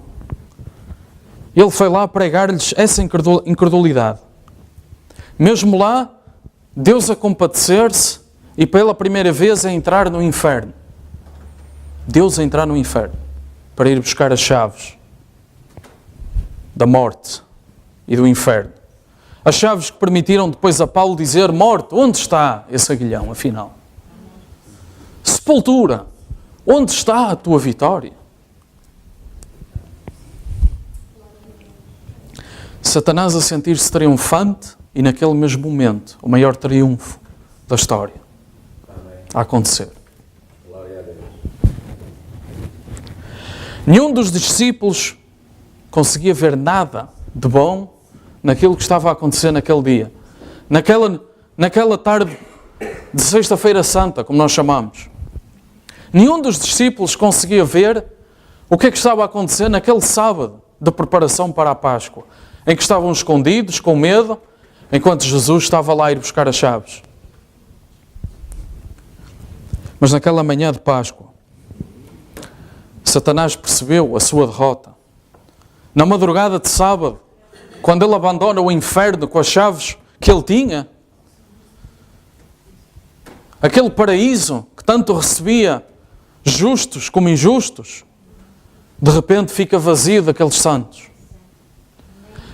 Ele foi lá pregar-lhes essa incredulidade. Mesmo lá, Deus a compadecer-se e pela primeira vez a entrar no inferno. Deus a entrar no inferno para ir buscar as chaves da morte e do inferno. As chaves que permitiram depois a Paulo dizer, morte, onde está esse aguilhão, afinal? Sepultura, onde está a tua vitória? Satanás a sentir-se triunfante e naquele mesmo momento, o maior triunfo da história a acontecer. Nenhum dos discípulos conseguia ver nada de bom naquilo que estava a acontecer naquele dia. Naquela tarde de Sexta-feira Santa, como nós chamamos. Nenhum dos discípulos conseguia ver o que é que estava a acontecer naquele sábado de preparação para a Páscoa, em que estavam escondidos, com medo, enquanto Jesus estava lá a ir buscar as chaves. Mas naquela manhã de Páscoa, Satanás percebeu a sua derrota. Na madrugada de sábado, quando ele abandona o inferno com as chaves que ele tinha, aquele paraíso que tanto recebia justos como injustos, de repente fica vazio daqueles santos.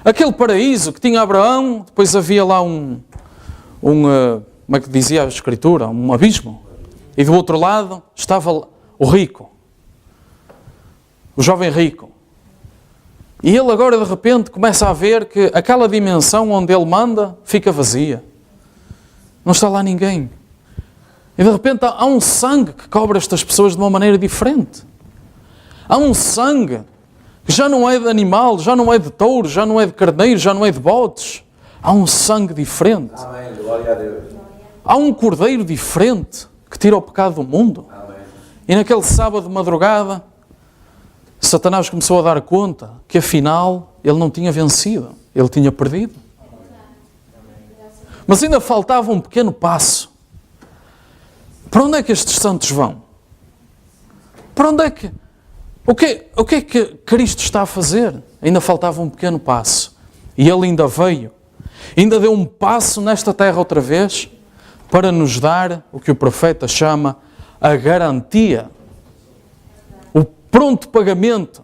Aquele paraíso que tinha Abraão, depois havia lá como é que dizia a Escritura, um abismo. E do outro lado estava o rico, o jovem rico. E ele agora de repente começa a ver que aquela dimensão onde ele manda fica vazia. Não está lá ninguém. E de repente há um sangue que cobre estas pessoas de uma maneira diferente. Há um sangue que já não é de animal, já não é de touro, já não é de carneiro, já não é de bodes. Há um sangue diferente. Amém. Glória a Deus. Há um cordeiro diferente que tira o pecado do mundo. Amém. E naquele sábado de madrugada, Satanás começou a dar conta que afinal ele não tinha vencido, ele tinha perdido. Mas ainda faltava um pequeno passo. Para onde é que estes santos vão? Para onde é que... O que é que Cristo está a fazer? Ainda faltava um pequeno passo. E Ele ainda veio. Ainda deu um passo nesta terra outra vez para nos dar o que o profeta chama a garantia. O pronto pagamento.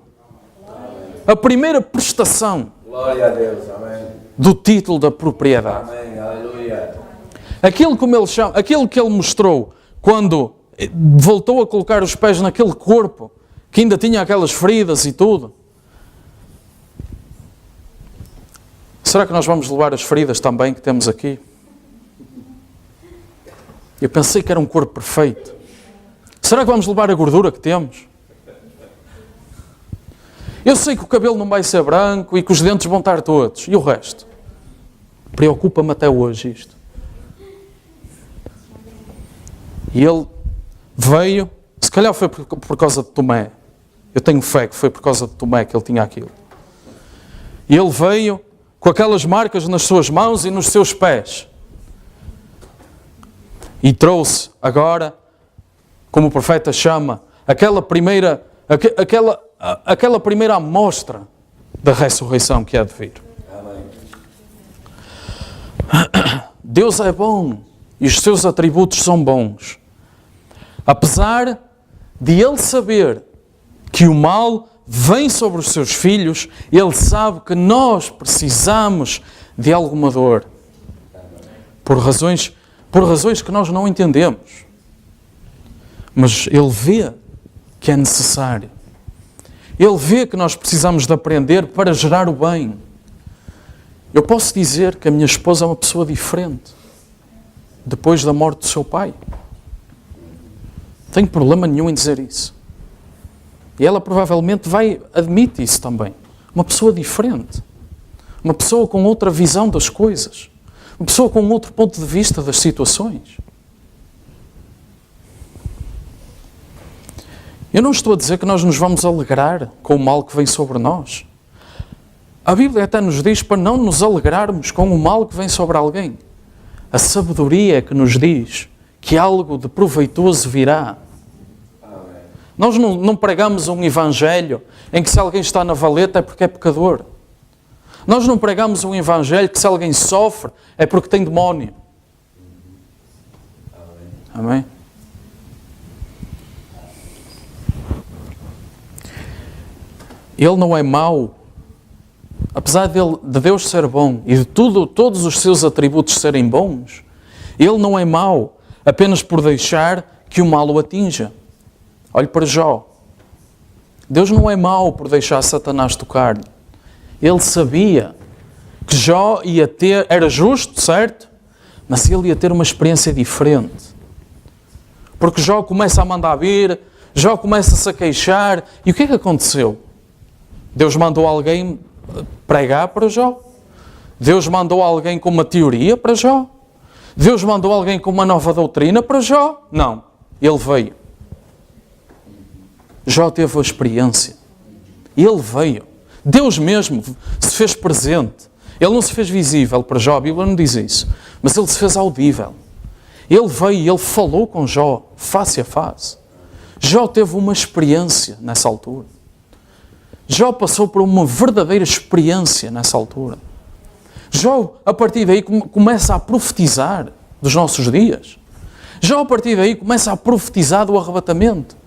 A primeira prestação. Glória a Deus. Amém. Do título da propriedade. Amém. Aleluia. Aquilo como Ele chama, aquilo que Ele mostrou quando voltou a colocar os pés naquele corpo que ainda tinha aquelas feridas e tudo. Será que nós vamos levar as feridas também que temos aqui? Eu pensei que era um corpo perfeito. Será que vamos levar a gordura que temos? Eu sei que o cabelo não vai ser branco e que os dentes vão estar todos. E o resto? Preocupa-me até hoje isto. E ele veio, se calhar foi por causa de Tomé. Eu tenho fé que foi por causa de Tomé que ele tinha aquilo. E ele veio com aquelas marcas nas suas mãos e nos seus pés. E trouxe agora, como o profeta chama, aquela primeira amostra da ressurreição que há de vir. Amém. Deus é bom e os seus atributos são bons. Apesar de Ele saber que o mal vem sobre os seus filhos, Ele sabe que nós precisamos de alguma dor. Por razões que nós não entendemos. Mas Ele vê que é necessário. Ele vê que nós precisamos de aprender para gerar o bem. Eu posso dizer que a minha esposa é uma pessoa diferente depois da morte do seu pai. Não tenho problema nenhum em dizer isso. E ela provavelmente admite isso também. Uma pessoa diferente. Uma pessoa com outra visão das coisas. Uma pessoa com outro ponto de vista das situações. Eu não estou a dizer que nós nos vamos alegrar com o mal que vem sobre nós. A Bíblia até nos diz para não nos alegrarmos com o mal que vem sobre alguém. A sabedoria é que nos diz que algo de proveitoso virá. Nós não pregamos um evangelho em que se alguém está na valeta é porque é pecador. Nós não pregamos um evangelho que se alguém sofre é porque tem demónio. Amém? Ele não é mau. Apesar de Deus ser bom e de todos os seus atributos serem bons, Ele não é mau apenas por deixar que o mal o atinja. Olhe para Jó. Deus não é mau por deixar Satanás tocar-lhe. Ele sabia que Jó ia ter, era justo, certo? Mas ele ia ter uma experiência diferente. Porque Jó começa a mandar vir, Jó começa-se a queixar. E o que é que aconteceu? Deus mandou alguém pregar para Jó? Deus mandou alguém com uma teoria para Jó? Deus mandou alguém com uma nova doutrina para Jó? Não. Ele veio. Jó teve a experiência. Ele veio. Deus mesmo se fez presente. Ele não se fez visível para Jó, a Bíblia não diz isso. Mas ele se fez audível. Ele veio e ele falou com Jó, face a face. Jó teve uma experiência nessa altura. Jó passou por uma verdadeira experiência nessa altura. Jó, a partir daí, começa a profetizar dos nossos dias. Jó, a partir daí, começa a profetizar do arrebatamento.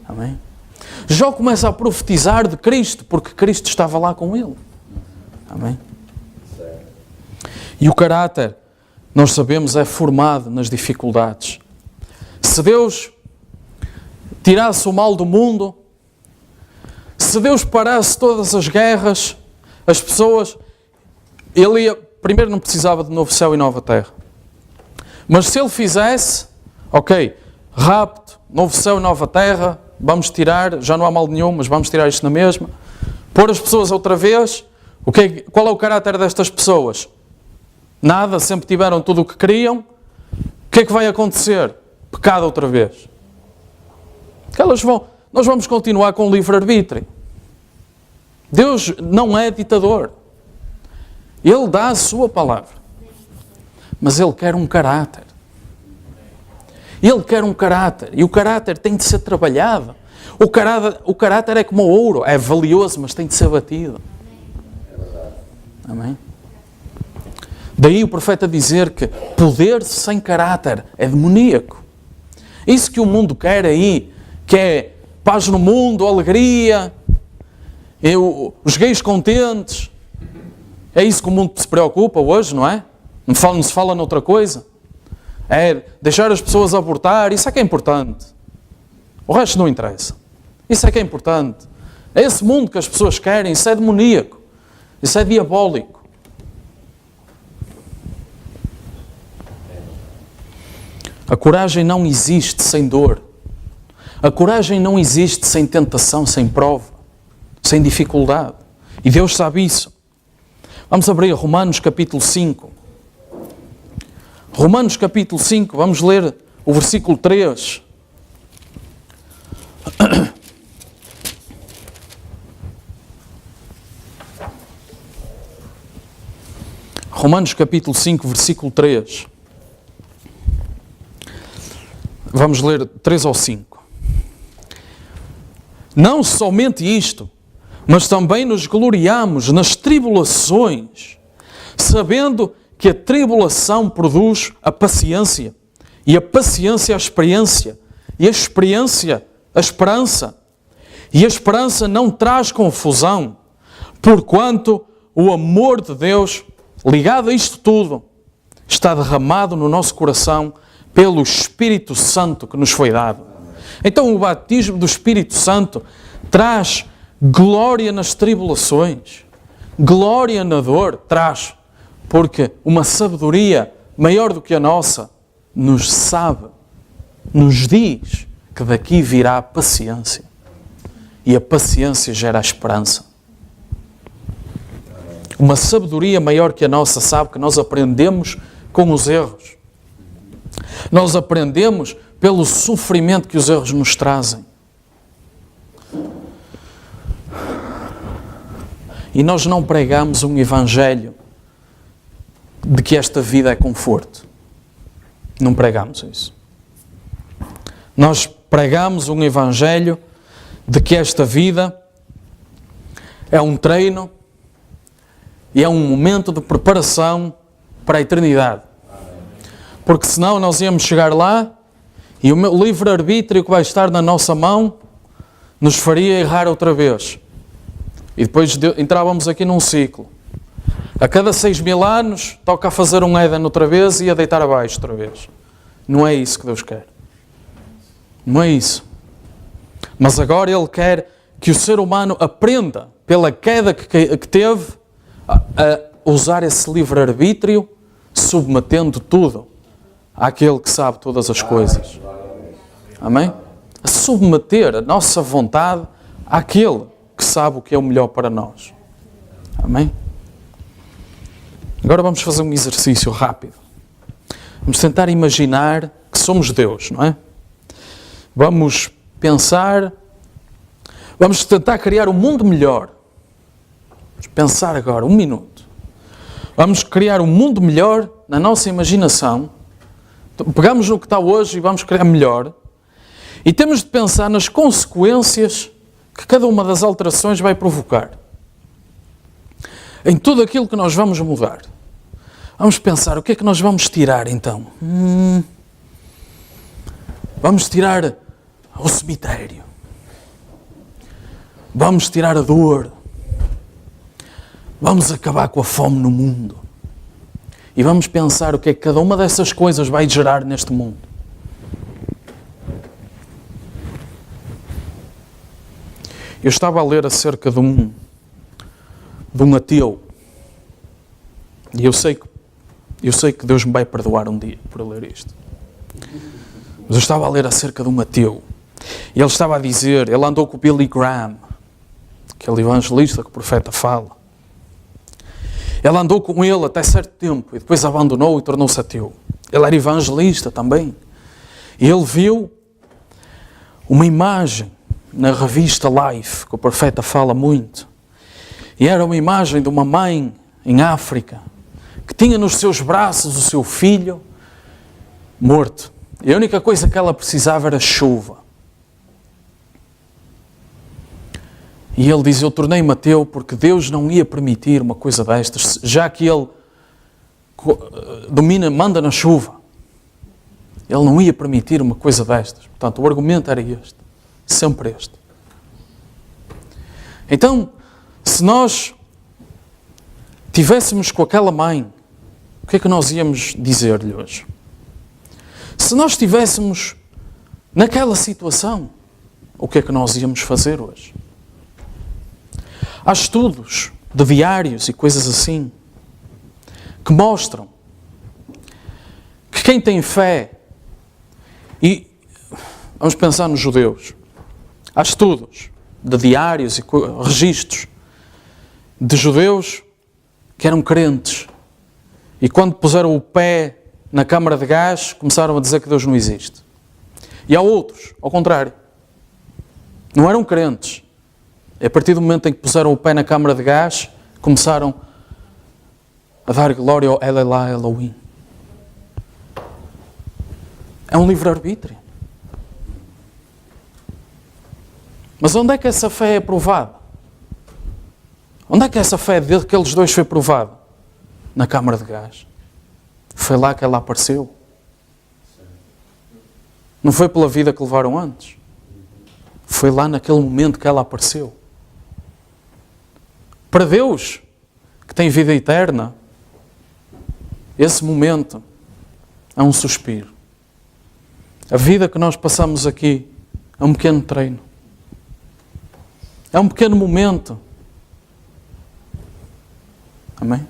Amém? Jó começa a profetizar de Cristo, porque Cristo estava lá com ele. Amém? E o caráter, nós sabemos, é formado nas dificuldades. Se Deus tirasse o mal do mundo, se Deus parasse todas as guerras, as pessoas, Ele primeiro não precisava de novo céu e nova terra. Mas se Ele fizesse, Ok, rapto, novo céu, nova terra, vamos tirar, já não há mal nenhum, mas vamos tirar isto na mesma. Pôr as pessoas outra vez, qual é o caráter destas pessoas? Nada, sempre tiveram tudo o que queriam. O que é que vai acontecer? Pecado outra vez. Nós vamos continuar com o livre-arbítrio. Deus não é ditador. Ele dá a sua palavra. Mas Ele quer um caráter. Ele quer um caráter. E o caráter tem de ser trabalhado. O caráter é como o ouro. É valioso, mas tem de ser batido. Amém? Daí o profeta dizer que poder sem caráter é demoníaco. Isso que o mundo quer aí, que é paz no mundo, alegria, os gays contentes, é isso que o mundo se preocupa hoje, não é? Não se fala noutra coisa. É deixar as pessoas abortar, isso é que é importante. O resto não interessa. Isso é que é importante. É esse mundo que as pessoas querem, isso é demoníaco. Isso é diabólico. A coragem não existe sem dor. A coragem não existe sem tentação, sem prova, sem dificuldade. E Deus sabe isso. Vamos abrir Romanos capítulo 5. Romanos capítulo 5, vamos ler o versículo 3. Romanos capítulo 5, versículo 3. Vamos ler 3 ou 5. Não somente isto, mas também nos gloriamos nas tribulações, sabendo que a tribulação produz a paciência, e a paciência a experiência, e a experiência a esperança. E a esperança não traz confusão, porquanto o amor de Deus, ligado a isto tudo, está derramado no nosso coração pelo Espírito Santo que nos foi dado. Então o batismo do Espírito Santo traz glória nas tribulações, glória na dor, traz, porque uma sabedoria maior do que a nossa nos diz que daqui virá a paciência. E a paciência gera a esperança. Uma sabedoria maior que a nossa sabe que nós aprendemos com os erros. Nós aprendemos pelo sofrimento que os erros nos trazem. E nós não pregamos um evangelho de que esta vida é conforto. Não pregamos isso. Nós pregamos um evangelho de que esta vida é um treino e é um momento de preparação para a eternidade. Porque senão nós íamos chegar lá e o livre-arbítrio que vai estar na nossa mão nos faria errar outra vez. E depois entrávamos aqui num ciclo. A cada 6.000 anos toca a fazer um Éden outra vez e a deitar abaixo outra vez. Não é isso que Deus quer. Não é isso. Mas agora Ele quer que o ser humano aprenda, pela queda que teve, a usar esse livre-arbítrio, submetendo tudo àquele que sabe todas as coisas. Amém? A submeter a nossa vontade àquele que sabe o que é o melhor para nós. Amém? Agora vamos fazer um exercício rápido. Vamos tentar imaginar que somos Deus, não é? Vamos pensar, vamos tentar criar um mundo melhor. Vamos pensar agora, 1 minuto. Vamos criar um mundo melhor na nossa imaginação. Pegamos no que está hoje e vamos criar melhor. E temos de pensar nas consequências que cada uma das alterações vai provocar. Em tudo aquilo que nós vamos mudar. Vamos pensar, o que é que nós vamos tirar então? Vamos tirar o cemitério. Vamos tirar a dor. Vamos acabar com a fome no mundo. E vamos pensar o que é que cada uma dessas coisas vai gerar neste mundo. Eu estava a ler acerca de um ateu. E eu sei que Deus me vai perdoar um dia por ler isto. Mas eu estava a ler acerca de um ateu. E ele estava a dizer, ele andou com o Billy Graham, aquele evangelista que o profeta fala. Ele andou com ele até certo tempo e depois abandonou e tornou-se ateu. Ele era evangelista também. E ele viu uma imagem na revista Life, que o profeta fala muito. E era uma imagem de uma mãe em África que tinha nos seus braços o seu filho morto. E a única coisa que ela precisava era chuva. E ele diz, eu tornei-me ateu porque Deus não ia permitir uma coisa destas, já que Ele manda na chuva. Ele não ia permitir uma coisa destas. Portanto, o argumento era este. Sempre este. Então, se nós tivéssemos com aquela mãe, o que é que nós íamos dizer-lhe hoje? Se nós estivéssemos naquela situação, o que é que nós íamos fazer hoje? Há estudos de diários e coisas assim que mostram que quem tem fé, e vamos pensar nos judeus, há estudos de diários e registros de judeus que eram crentes e quando puseram o pé na câmara de gás começaram a dizer que Deus não existe. E há outros, ao contrário, não eram crentes. A partir do momento em que puseram o pé na câmara de gás, começaram a dar glória ao Elelá Elohim. É um livre-arbítrio. Mas onde é que essa fé é provada? Onde é que essa fé daqueles dois foi provada? Na câmara de gás. Foi lá que ela apareceu. Não foi pela vida que levaram antes. Foi lá naquele momento que ela apareceu. Para Deus, que tem vida eterna, esse momento é um suspiro. A vida que nós passamos aqui é um pequeno treino. É um pequeno momento. Amém?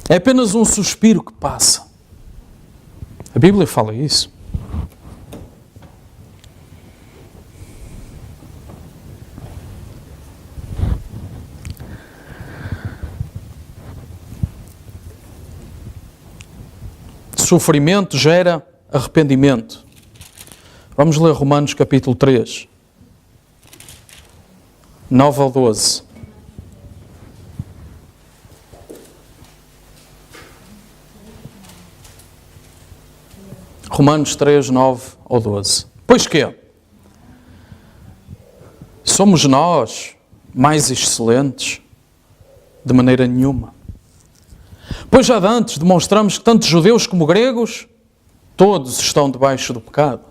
É apenas um suspiro que passa. A Bíblia fala isso. Sofrimento gera arrependimento. Vamos ler Romanos capítulo 3, 9 ao 12. Romanos 3, 9 ao 12. Pois que somos nós mais excelentes? De maneira nenhuma. Pois já de antes demonstramos que tanto judeus como gregos, todos estão debaixo do pecado.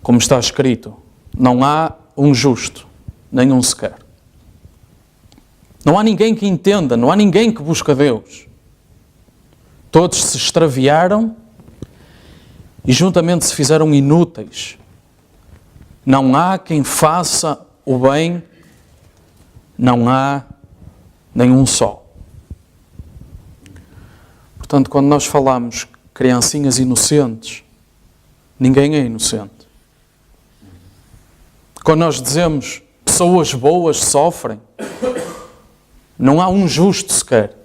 Como está escrito, não há um justo, nenhum sequer. Não há ninguém que entenda, não há ninguém que busque a Deus. Todos se extraviaram e juntamente se fizeram inúteis. Não há quem faça o bem, não há nenhum só. Portanto, quando nós falamos criancinhas inocentes, ninguém é inocente. Quando nós dizemos pessoas boas sofrem, não há um justo sequer.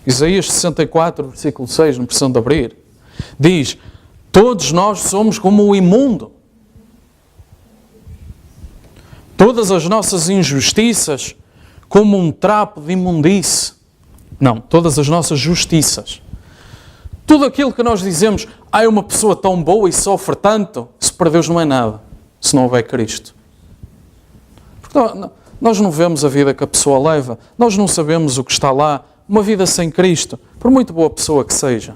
Isaías 64, versículo 6, não precisam de abrir, diz, todos nós somos como o imundo. Todas as nossas injustiças como um trapo de imundice. Não, todas as nossas justiças. Tudo aquilo que nós dizemos, é uma pessoa tão boa e sofre tanto, isso para Deus não é nada, se não houver Cristo. Porque nós não vemos a vida que a pessoa leva, nós não sabemos o que está lá. Uma vida sem Cristo, por muito boa pessoa que seja,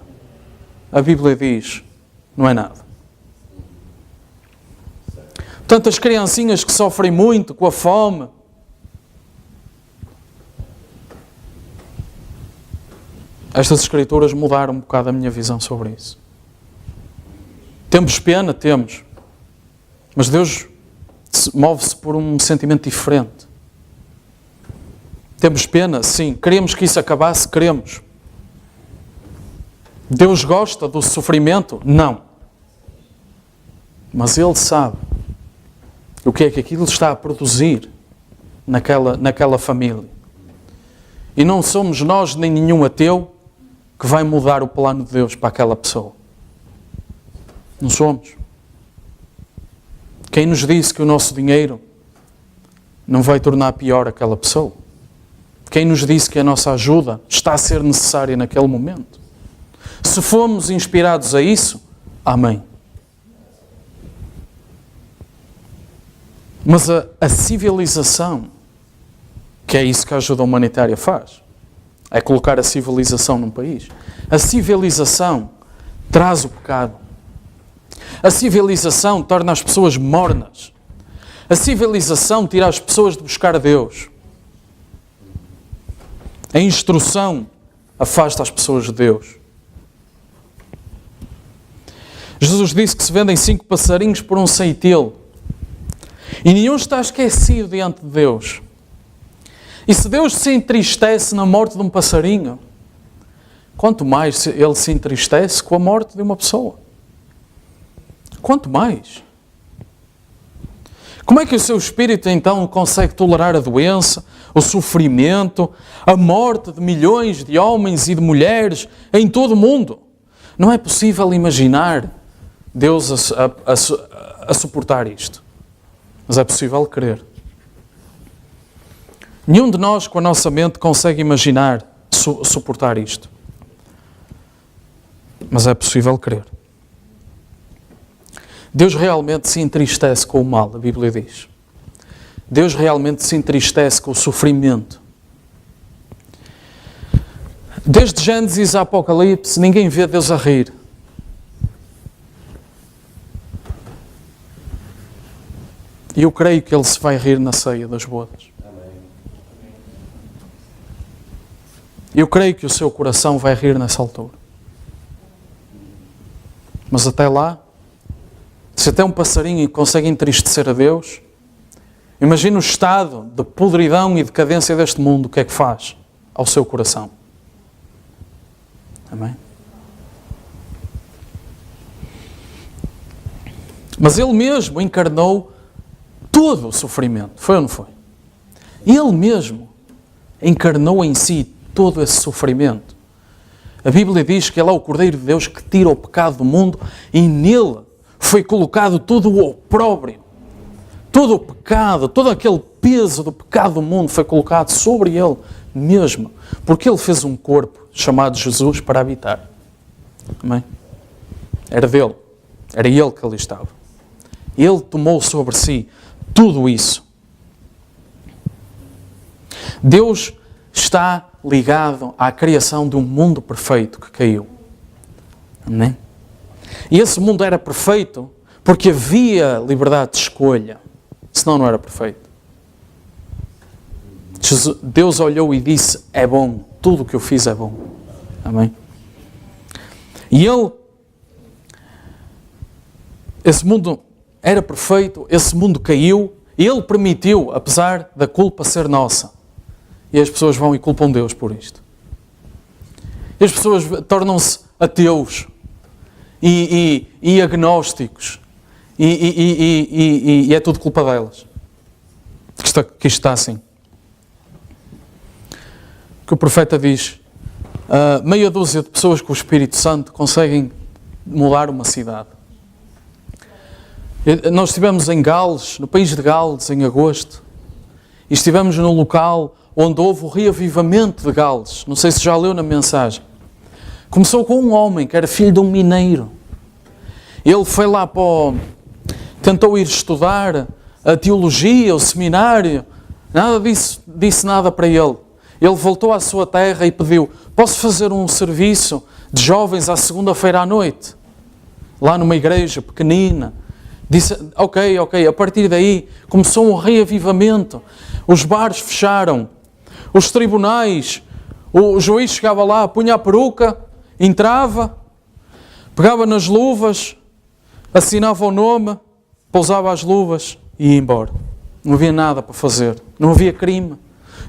a Bíblia diz, não é nada. Portanto, as criancinhas que sofrem muito com a fome, estas escrituras mudaram um bocado a minha visão sobre isso. Temos pena? Temos. Mas Deus move-se por um sentimento diferente. Temos pena? Sim. Queremos que isso acabasse? Queremos. Deus gosta do sofrimento? Não. Mas Ele sabe o que é que aquilo está a produzir naquela família. E não somos nós nem nenhum ateu que vai mudar o plano de Deus para aquela pessoa. Não somos. Quem nos disse que o nosso dinheiro não vai tornar pior aquela pessoa? Quem nos disse que a nossa ajuda está a ser necessária naquele momento? Se fomos inspirados a isso, amém. Mas a civilização, que é isso que a ajuda humanitária faz, é colocar a civilização num país. A civilização traz o pecado. A civilização torna as pessoas mornas. A civilização tira as pessoas de buscar a Deus. A instrução afasta as pessoas de Deus. Jesus disse que se vendem 5 passarinhos por um ceitil. E nenhum está esquecido diante de Deus. E se Deus se entristece na morte de um passarinho, quanto mais Ele se entristece com a morte de uma pessoa. Quanto mais. Como é que o seu espírito então consegue tolerar a doença, o sofrimento, a morte de milhões de homens e de mulheres em todo o mundo? Não é possível imaginar Deus a suportar isto. Mas é possível crer. Nenhum de nós, com a nossa mente, consegue imaginar suportar isto. Mas é possível crer. Deus realmente se entristece com o mal, a Bíblia diz. Deus realmente se entristece com o sofrimento. Desde Gênesis a Apocalipse, ninguém vê Deus a rir. E eu creio que Ele se vai rir na ceia das bodas. Eu creio que o seu coração vai rir nessa altura. Mas até lá, se até um passarinho consegue entristecer a Deus, imagina o estado de podridão e decadência deste mundo, o que é que faz ao seu coração. Amém? Mas Ele mesmo encarnou todo o sofrimento. Foi ou não foi? Ele mesmo encarnou em si todo esse sofrimento. A Bíblia diz que Ele é o Cordeiro de Deus que tira o pecado do mundo e nele foi colocado todo o opróbrio, todo o pecado, todo aquele peso do pecado do mundo foi colocado sobre Ele mesmo, porque Ele fez um corpo chamado Jesus para habitar. Amém? Era dele, era Ele que ali estava. Ele tomou sobre si tudo isso. Deus está ligado à criação de um mundo perfeito que caiu. Amém? E esse mundo era perfeito porque havia liberdade de escolha. Senão não era perfeito. Deus olhou e disse, é bom, tudo o que eu fiz é bom. Amém? E esse mundo era perfeito, esse mundo caiu, e Ele permitiu, apesar da culpa ser nossa. E as pessoas vão e culpam Deus por isto. E as pessoas tornam-se ateus e agnósticos. E é tudo culpa delas. Que isto está assim. Que o profeta diz, meia dúzia de pessoas com o Espírito Santo conseguem mudar uma cidade. Nós estivemos em Gales, no país de Gales, em agosto, e estivemos num local onde houve o reavivamento de Gales. Não sei se já leu na mensagem. Começou com um homem que era filho de um mineiro. Ele foi lá tentou ir estudar a teologia, o seminário, nada disso, disse nada para ele. Ele voltou à sua terra e pediu, posso fazer um serviço de jovens à segunda-feira à noite? Lá numa igreja pequenina. Disse, ok. A partir daí começou um reavivamento. Os bares fecharam. Os tribunais, o juiz chegava lá, punha a peruca, entrava, pegava nas luvas, assinava o nome, pousava as luvas e ia embora. Não havia nada para fazer. Não havia crime.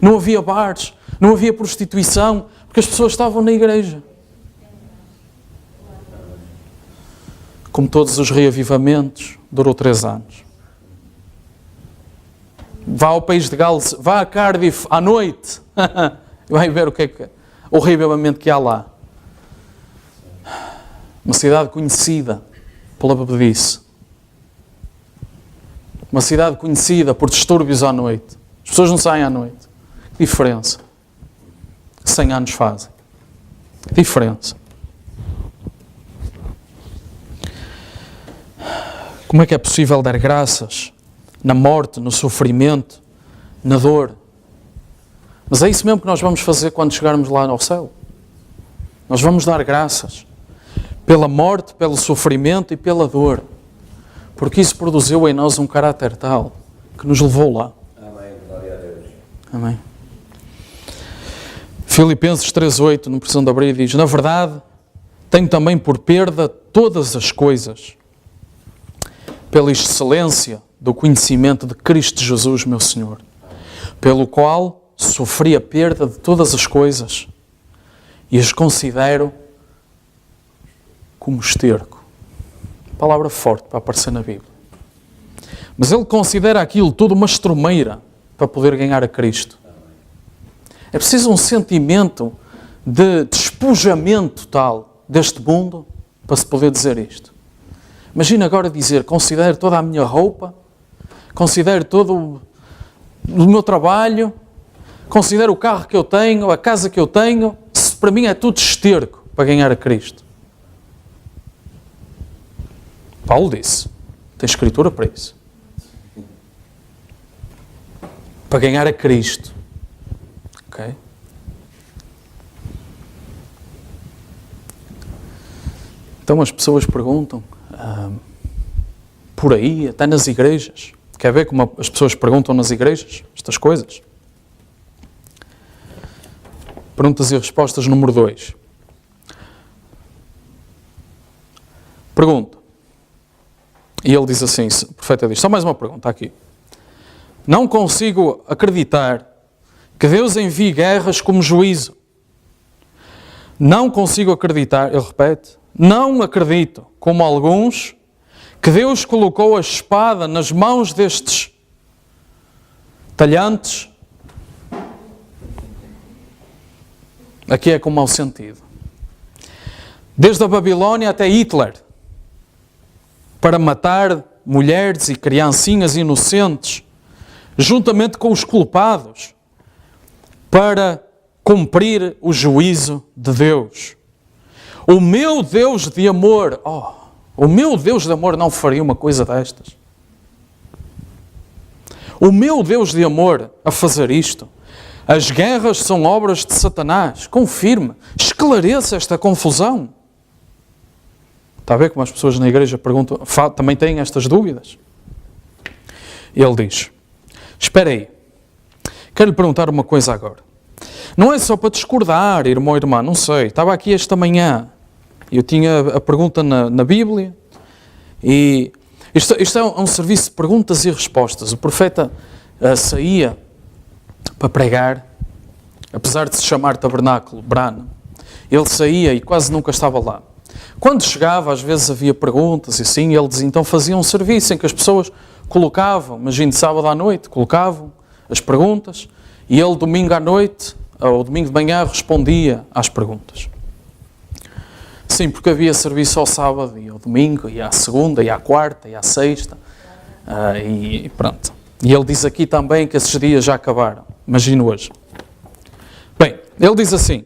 não havia bares, não havia prostituição, porque as pessoas estavam na igreja. Como todos os reavivamentos, durou 3 anos. Vá ao país de Gales, vá a Cardiff à noite, vai ver o reavivamento que há lá. Uma cidade conhecida pela bebedice. Uma cidade conhecida por distúrbios à noite. As pessoas não saem à noite. Que diferença? 100 anos fazem. Que diferença? Como é que é possível dar graças na morte, no sofrimento, na dor? Mas é isso mesmo que nós vamos fazer quando chegarmos lá ao céu. Nós vamos dar graças pela morte, pelo sofrimento e pela dor. Porque isso produziu em nós um caráter tal que nos levou lá. Amém. Glória a Deus. Amém. Filipenses 3:8, não precisam de abrir, diz: na verdade, tenho também por perda todas as coisas, pela excelência do conhecimento de Cristo Jesus, meu Senhor, pelo qual sofri a perda de todas as coisas e as considero como esterco. Palavra forte para aparecer na Bíblia. Mas ele considera aquilo tudo uma estrumeira para poder ganhar a Cristo. É preciso um sentimento de despojamento tal deste mundo para se poder dizer isto. Imagina agora dizer: considero toda a minha roupa, considero todo o meu trabalho, considero o carro que eu tenho, a casa que eu tenho, se para mim é tudo esterco para ganhar a Cristo. Paulo disse, tem escritura para isso. Para ganhar a Cristo. Ok? Então as pessoas perguntam, por aí, até nas igrejas. Quer ver como as pessoas perguntam nas igrejas estas coisas? Perguntas e respostas número 2. Pergunta. E ele diz assim, o profeta diz, só mais uma pergunta aqui. Não consigo acreditar que Deus envie guerras como juízo. Não consigo acreditar, ele repete, não acredito, como alguns, que Deus colocou a espada nas mãos destes talhantes. Aqui é com mau sentido. Desde a Babilónia até Hitler, para matar mulheres e criancinhas inocentes, juntamente com os culpados, para cumprir o juízo de Deus. O meu Deus de amor, o meu Deus de amor não faria uma coisa destas. O meu Deus de amor a fazer isto. As guerras são obras de Satanás. Confirme, esclareça esta confusão. Está a ver como as pessoas na igreja perguntam, também têm estas dúvidas? Ele diz, espera aí, quero lhe perguntar uma coisa agora. Não é só para discordar, irmão ou irmã, não sei. Estava aqui esta manhã, eu tinha a pergunta na Bíblia, e isto é um serviço de perguntas e respostas. O profeta saía para pregar, apesar de se chamar Tabernáculo, Brana, ele saía e quase nunca estava lá. Quando chegava, às vezes havia perguntas e assim, ele dizia, então fazia um serviço em que as pessoas colocavam, imagina sábado à noite, colocavam as perguntas, e ele domingo à noite, ou domingo de manhã, respondia às perguntas. Sim, porque havia serviço ao sábado e ao domingo, e à segunda, e à quarta, e à sexta, e pronto. E ele diz aqui também que esses dias já acabaram, imagino hoje. Bem, ele diz assim,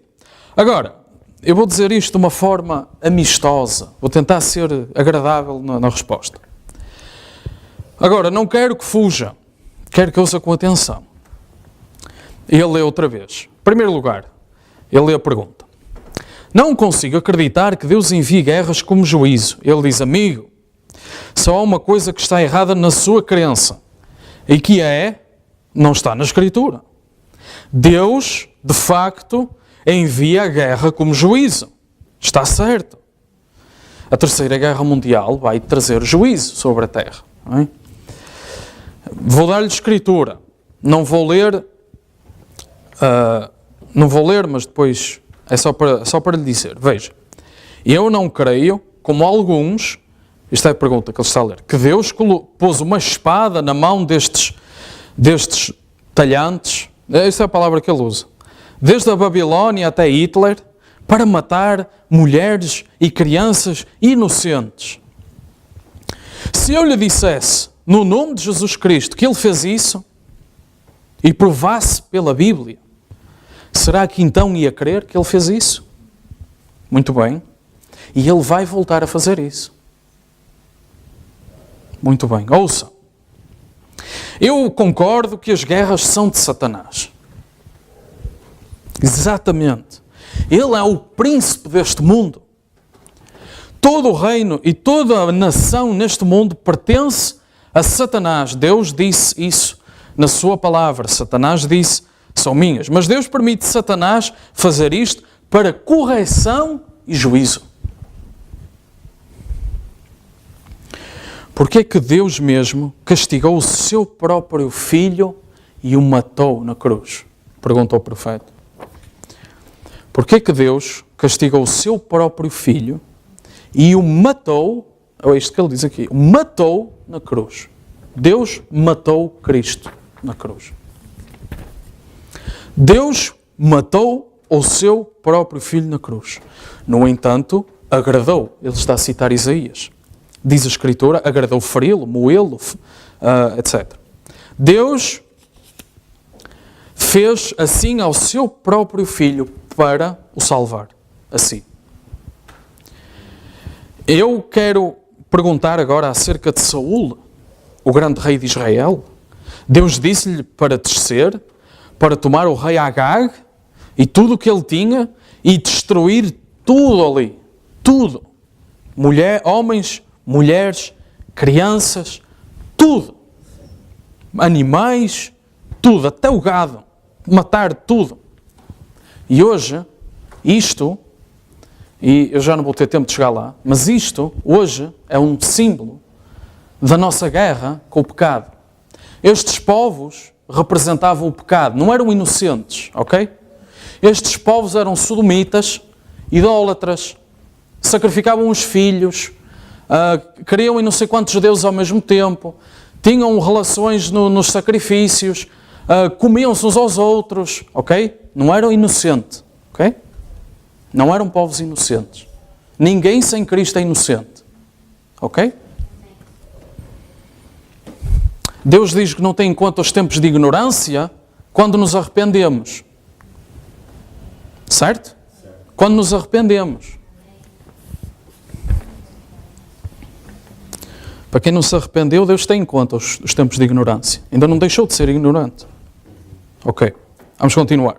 agora, eu vou dizer isto de uma forma amistosa, vou tentar ser agradável na resposta. Agora, não quero que fuja, quero que ouça com atenção. Ele lê outra vez. Em primeiro lugar, ele lê a pergunta. Não consigo acreditar que Deus envie guerras como juízo. Ele diz, amigo, só há uma coisa que está errada na sua crença, e que não está na Escritura. Deus, de facto, envia a guerra como juízo. Está certo. A Terceira Guerra Mundial vai trazer juízo sobre a Terra. Não é? Vou dar-lhe Escritura. Não vou ler Não vou ler, mas depois é só para lhe dizer. Veja, eu não creio, como alguns, isto é a pergunta que ele está a ler, que Deus pôs uma espada na mão destes talhantes, essa é a palavra que ele usa, desde a Babilónia até Hitler, para matar mulheres e crianças inocentes. Se eu lhe dissesse, no nome de Jesus Cristo, que ele fez isso, e provasse pela Bíblia, será que então ia crer que ele fez isso? Muito bem. E ele vai voltar a fazer isso. Muito bem. Ouça. Eu concordo que as guerras são de Satanás. Exatamente. Ele é o príncipe deste mundo. Todo o reino e toda a nação neste mundo pertence a Satanás. Deus disse isso na sua palavra. Satanás disse, são minhas. Mas Deus permite Satanás fazer isto para correção e juízo. Porque é que Deus mesmo castigou o seu próprio filho e o matou na cruz? Perguntou o profeta. Porque é que Deus castigou o seu próprio filho e o matou, é isto que ele diz aqui, o matou na cruz. Deus matou Cristo na cruz. Deus matou o seu próprio filho na cruz. No entanto, agradou, ele está a citar Isaías. Diz a Escritura, agradou feri-lo, moê-lo, etc. Deus fez assim ao seu próprio filho para o salvar. Assim. Eu quero perguntar agora acerca de Saul, o grande rei de Israel. Deus disse-lhe para descer, para tomar o rei Agag e tudo o que ele tinha e destruir tudo ali. Tudo. Homens, mulheres, crianças, tudo. Animais, tudo. Até o gado. Matar tudo. E hoje, isto, e eu já não vou ter tempo de chegar lá, mas isto, hoje, é um símbolo da nossa guerra com o pecado. Estes povos representavam o pecado, não eram inocentes, ok? Estes povos eram sodomitas, idólatras, sacrificavam os filhos, queriam em não sei quantos deuses ao mesmo tempo, tinham relações nos sacrifícios, comiam-se uns aos outros, ok? Não eram inocentes, ok? Não eram povos inocentes. Ninguém sem Cristo é inocente, ok? Deus diz que não tem em conta os tempos de ignorância quando nos arrependemos. Certo? Quando nos arrependemos. Para quem não se arrependeu, Deus tem em conta os tempos de ignorância. Ainda não deixou de ser ignorante. Ok, vamos continuar.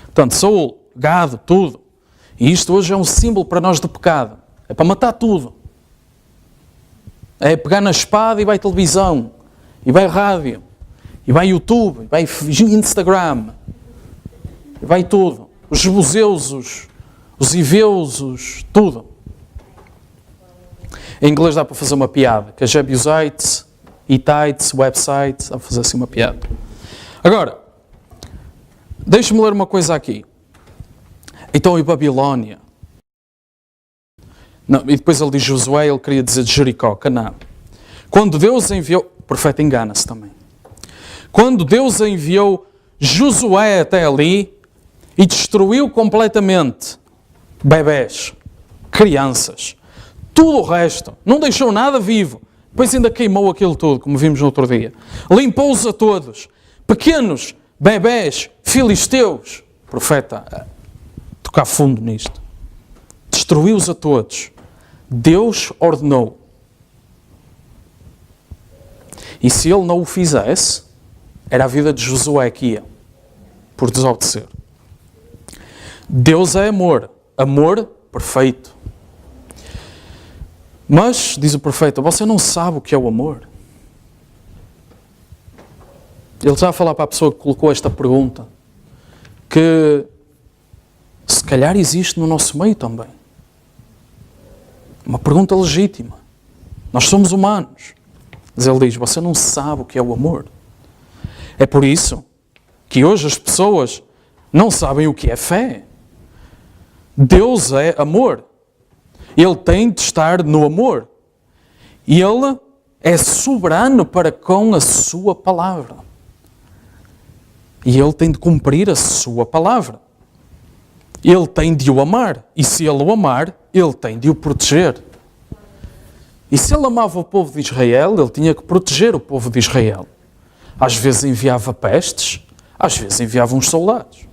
Portanto, Saul, gado, tudo. E isto hoje é um símbolo para nós do pecado. É para matar tudo. É pegar na espada e vai televisão. E vai rádio, e vai YouTube, e vai Instagram, e vai tudo. Os jebuseus, os iveus, tudo. Em inglês dá para fazer uma piada, que é Jebusites, Hitites, websites, dá para fazer assim uma piada. Agora, deixe-me ler uma coisa aqui. Então, e Babilónia? Não, e depois ele diz Josué, ele queria dizer de Jericó, Canaã. Quando Deus enviou... O profeta engana-se também. Quando Deus enviou Josué até ali e destruiu completamente bebés, crianças, tudo o resto, não deixou nada vivo, depois ainda queimou aquilo tudo, como vimos no outro dia. Limpou-os a todos, pequenos, bebés, filisteus. O profeta tocar fundo nisto. Destruiu-os a todos. Deus ordenou. E se ele não o fizesse, era a vida de Josué que ia, por desobedecer. Deus é amor, amor perfeito. Mas, diz o profeta, você não sabe o que é o amor. Ele já vai falar para a pessoa que colocou esta pergunta, que se calhar existe no nosso meio também. Uma pergunta legítima. Nós somos humanos. Mas ele diz, você não sabe o que é o amor. É por isso que hoje as pessoas Não sabem o que é fé. Deus é amor. Ele tem de estar no amor. E Ele é soberano para com a sua palavra. E Ele tem de cumprir a sua palavra. Ele tem de o amar. E se Ele o amar, Ele tem de o proteger. E se Ele amava o povo de Israel, Ele tinha que proteger o povo de Israel. Às vezes enviava pestes, às vezes enviava uns soldados.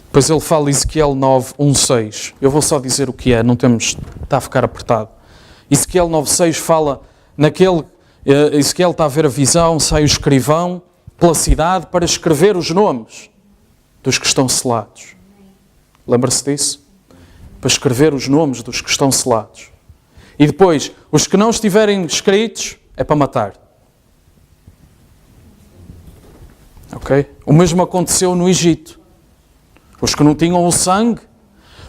Depois ele fala em Ezequiel 9:1-6. Eu vou só dizer o que é, não temos... Está a ficar apertado. Ezequiel 9:6 fala naquele... Ezequiel está a ver a visão, sai o escrivão pela cidade para escrever os nomes dos que estão selados. Lembra-se disso? Para escrever os nomes dos que estão selados. E depois, os que não estiverem escritos, é para matar. Ok? O mesmo aconteceu no Egito. Os que não tinham o sangue,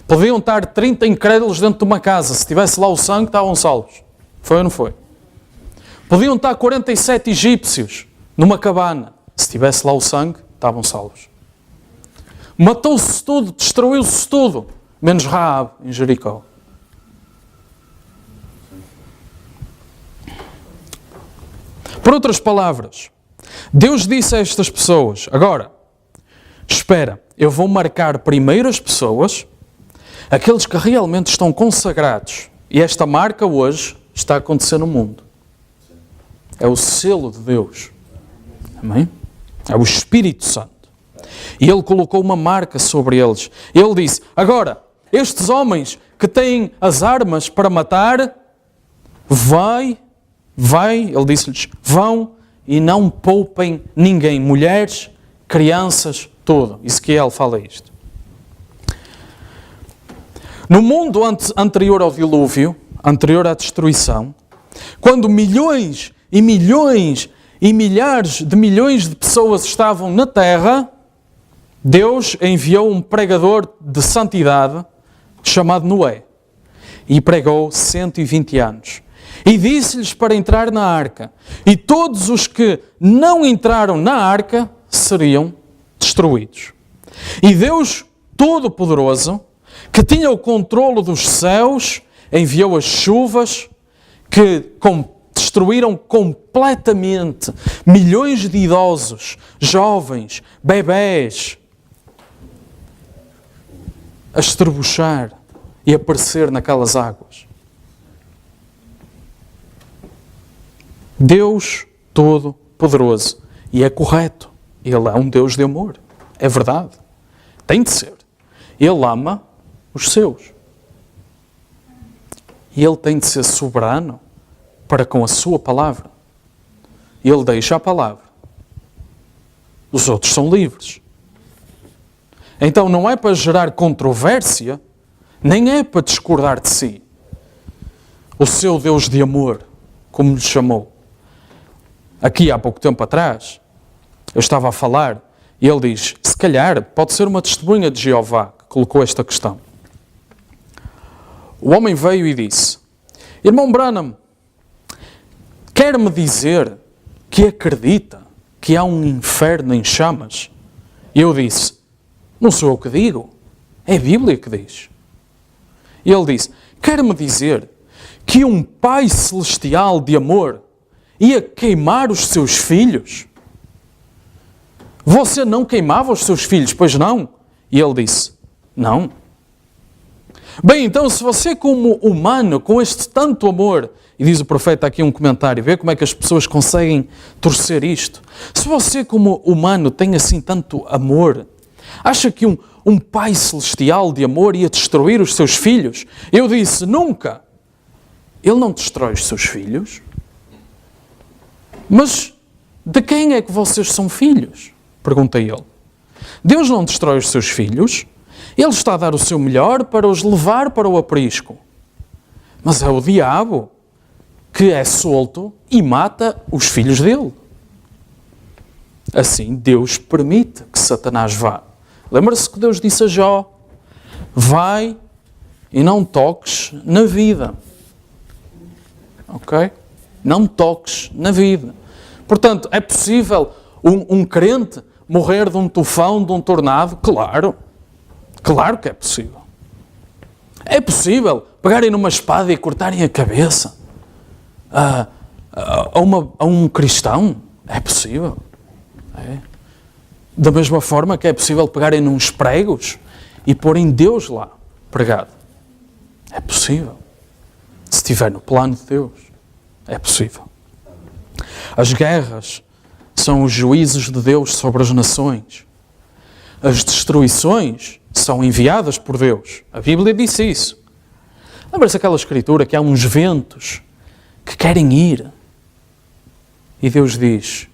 podiam estar 30 incrédulos dentro de uma casa. Se tivesse lá o sangue, estavam salvos. Foi ou não foi? Podiam estar 47 egípcios numa cabana. Se tivesse lá o sangue, estavam salvos. Matou-se tudo, destruiu-se tudo, menos Raab em Jericó. Por outras palavras, Deus disse a estas pessoas, agora, espera, eu vou marcar primeiro as pessoas, aqueles que realmente estão consagrados. E esta marca hoje está a acontecer no mundo. É o selo de Deus. Amém? É o Espírito Santo. E Ele colocou uma marca sobre eles. Ele disse, agora, estes homens que têm as armas para matar, ele disse-lhes, vão e não poupem ninguém, mulheres, crianças, tudo. Ezequiel fala isto. No mundo anterior ao dilúvio, anterior à destruição, quando milhões e milhões e milhares de milhões de pessoas estavam na terra, Deus enviou um pregador de santidade chamado Noé e pregou 120 anos. E disse-lhes para entrar na arca. E todos os que não entraram na arca seriam destruídos. E Deus Todo-Poderoso, que tinha o controlo dos céus, enviou as chuvas que destruíram completamente milhões de idosos, jovens, bebés, a estrebuchar e aparecer naquelas águas. Deus Todo-Poderoso. E é correto. Ele é um Deus de amor. É verdade. Tem de ser. Ele ama os seus. E Ele tem de ser soberano para com a sua palavra. Ele deixa a palavra. Os outros são livres. Então não é para gerar controvérsia, nem é para discordar de si. O seu Deus de amor, como lhe chamou. Aqui há pouco tempo atrás, eu estava a falar e ele diz, se calhar pode ser uma testemunha de Jeová que colocou esta questão. O homem veio e disse, irmão Branham, quer-me dizer que acredita que há um inferno em chamas? E eu disse, não sou eu que digo, é a Bíblia que diz. E ele disse, quer-me dizer que um Pai Celestial de amor ia queimar os seus filhos? Você não queimava os seus filhos, pois não? E ele disse, não. Bem, então, se você como humano, com este tanto amor, e diz o profeta aqui um comentário, vê como é que as pessoas conseguem torcer isto. Se você como humano tem assim tanto amor, acha que um Pai Celestial de amor ia destruir os seus filhos? Eu disse, nunca. Ele não destrói os seus filhos. Mas de quem é que vocês são filhos? Perguntei ele. Deus não destrói os seus filhos. Ele está a dar o seu melhor para os levar para o aprisco. Mas é o diabo que é solto e mata os filhos dele. Assim, Deus permite que Satanás vá. Lembra-se que Deus disse a Jó, vai e não toques na vida. Ok? Não toques na vida. Portanto, é possível Um crente morrer de um tufão, de um tornado? Claro. Claro que é possível. É possível pegarem numa espada e cortarem a cabeça a um cristão? É possível. É. Da mesma forma que é possível pegarem nos pregos e porem Deus lá pregado. É possível. Se estiver no plano de Deus. É possível. As guerras são os juízos de Deus sobre as nações. As destruições são enviadas por Deus. A Bíblia disse isso. Lembra-se aquela escritura que há uns ventos que querem ir. E Deus diz,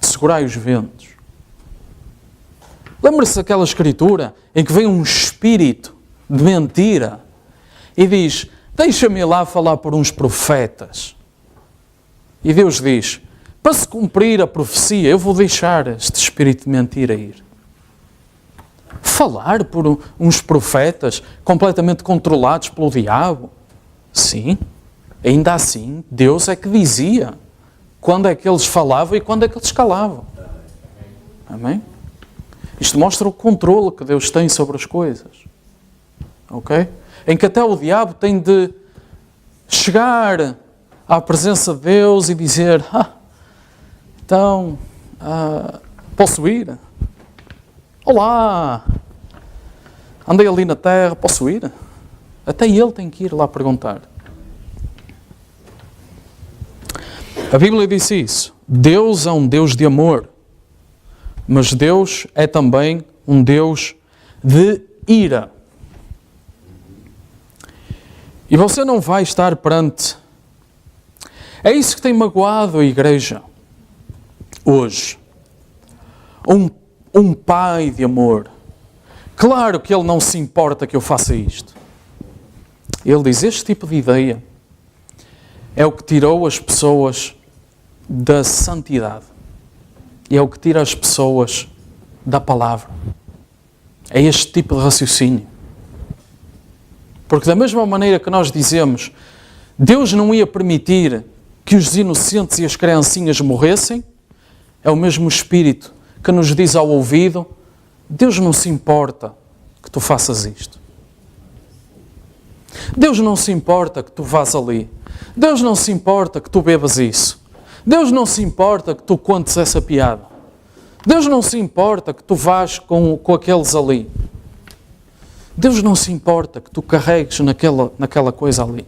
segurai os ventos. Lembra-se daquela escritura em que vem um espírito de mentira e diz, deixa-me lá falar por uns profetas. E Deus diz, para se cumprir a profecia, eu vou deixar este espírito de mentira ir. Falar por uns profetas completamente controlados pelo diabo? Sim, ainda assim, Deus é que dizia quando é que eles falavam e quando é que eles calavam. Amém? Isto mostra o controle que Deus tem sobre as coisas. Ok? Em que até o diabo tem de chegar à presença de Deus e dizer, então, posso ir? Olá! Andei ali na terra, posso ir? Até ele tem que ir lá perguntar. A Bíblia disse isso. Deus é um Deus de amor, mas Deus é também um Deus de ira. E você não vai estar perante... É isso que tem magoado a igreja hoje. Um pai de amor. Claro que ele não se importa que eu faça isto. Ele diz, este tipo de ideia é o que tirou as pessoas da santidade. E é o que tira as pessoas da palavra. É este tipo de raciocínio. Porque da mesma maneira que nós dizemos, Deus não ia permitir que os inocentes e as criancinhas morressem, é o mesmo Espírito que nos diz ao ouvido, Deus não se importa que tu faças isto. Deus não se importa que tu vás ali. Deus não se importa que tu bebas isso. Deus não se importa que tu contes essa piada. Deus não se importa que tu vás com aqueles ali. Deus não se importa que tu carregues naquela coisa ali.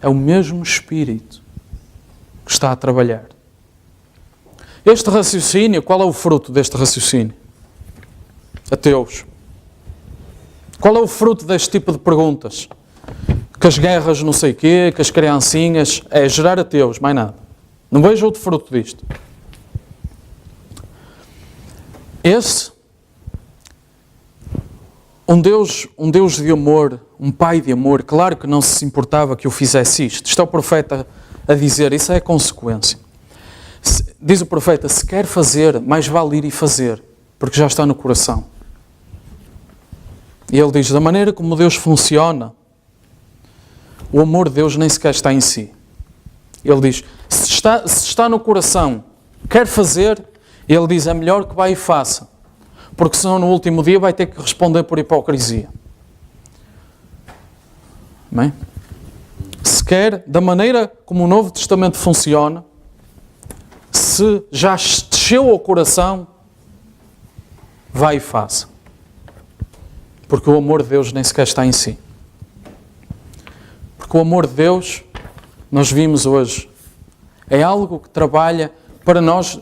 É o mesmo Espírito que está a trabalhar. Este raciocínio, qual é o fruto deste raciocínio? Ateus. Qual é o fruto deste tipo de perguntas? Que as guerras não sei quê, que as criancinhas... É gerar ateus, mais nada. Não vejo outro fruto disto. Esse, um Deus de amor, um Pai de amor, claro que não se importava que eu fizesse isto. Isto é o profeta a dizer, isso é a consequência. Diz o profeta, se quer fazer, mais vale ir e fazer, porque já está no coração. E ele diz, da maneira como Deus funciona, o amor de Deus nem sequer está em si. Ele diz, se está no coração, quer fazer, ele diz, é melhor que vá e faça, porque senão no último dia vai ter que responder por hipocrisia. Amém? Se quer, da maneira como o Novo Testamento funciona, se já desceu ao coração, vai e faça. Porque o amor de Deus nem sequer está em si. Porque o amor de Deus, nós vimos hoje, é algo que trabalha para nós,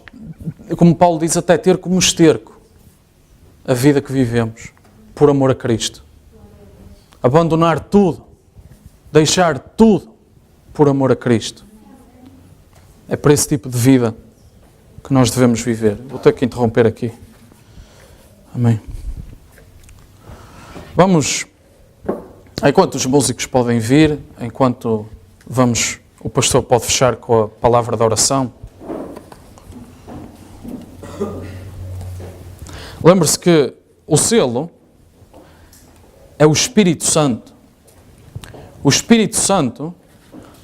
como Paulo diz, até ter como esterco a vida que vivemos, por amor a Cristo. Abandonar tudo, deixar tudo por amor a Cristo. É para esse tipo de vida que nós devemos viver. Vou ter que interromper aqui. Amém. Vamos, enquanto os músicos podem vir, enquanto o pastor pode fechar com a palavra da oração. Lembre-se que o selo é o Espírito Santo. O Espírito Santo,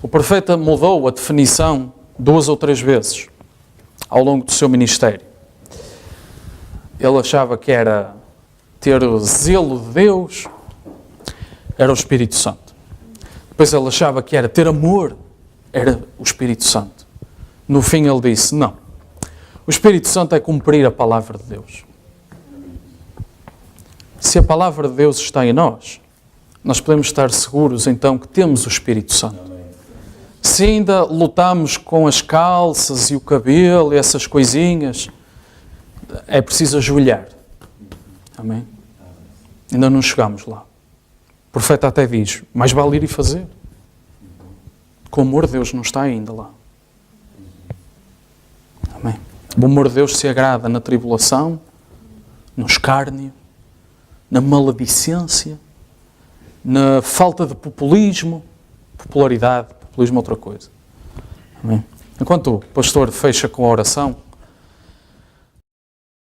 o profeta mudou a definição 2 ou 3 vezes. ao longo do seu ministério. Ele achava que era ter o zelo de Deus, era o Espírito Santo. Depois ele achava que era ter amor, era o Espírito Santo. No fim ele disse, não, o Espírito Santo é cumprir a palavra de Deus. Se a palavra de Deus está em nós, nós podemos estar seguros então que temos o Espírito Santo. Se ainda lutamos com as calças e o cabelo e essas coisinhas, é preciso ajoelhar. Amém? Ainda não chegamos lá. O profeta até diz, mais vale ir e fazer. Com o amor de Deus não está ainda lá. Amém? O amor de Deus se agrada na tribulação, no escárnio, na maledicência, na falta de populismo. Popularidade, populismo é outra coisa. Amém? Enquanto o pastor fecha com a oração,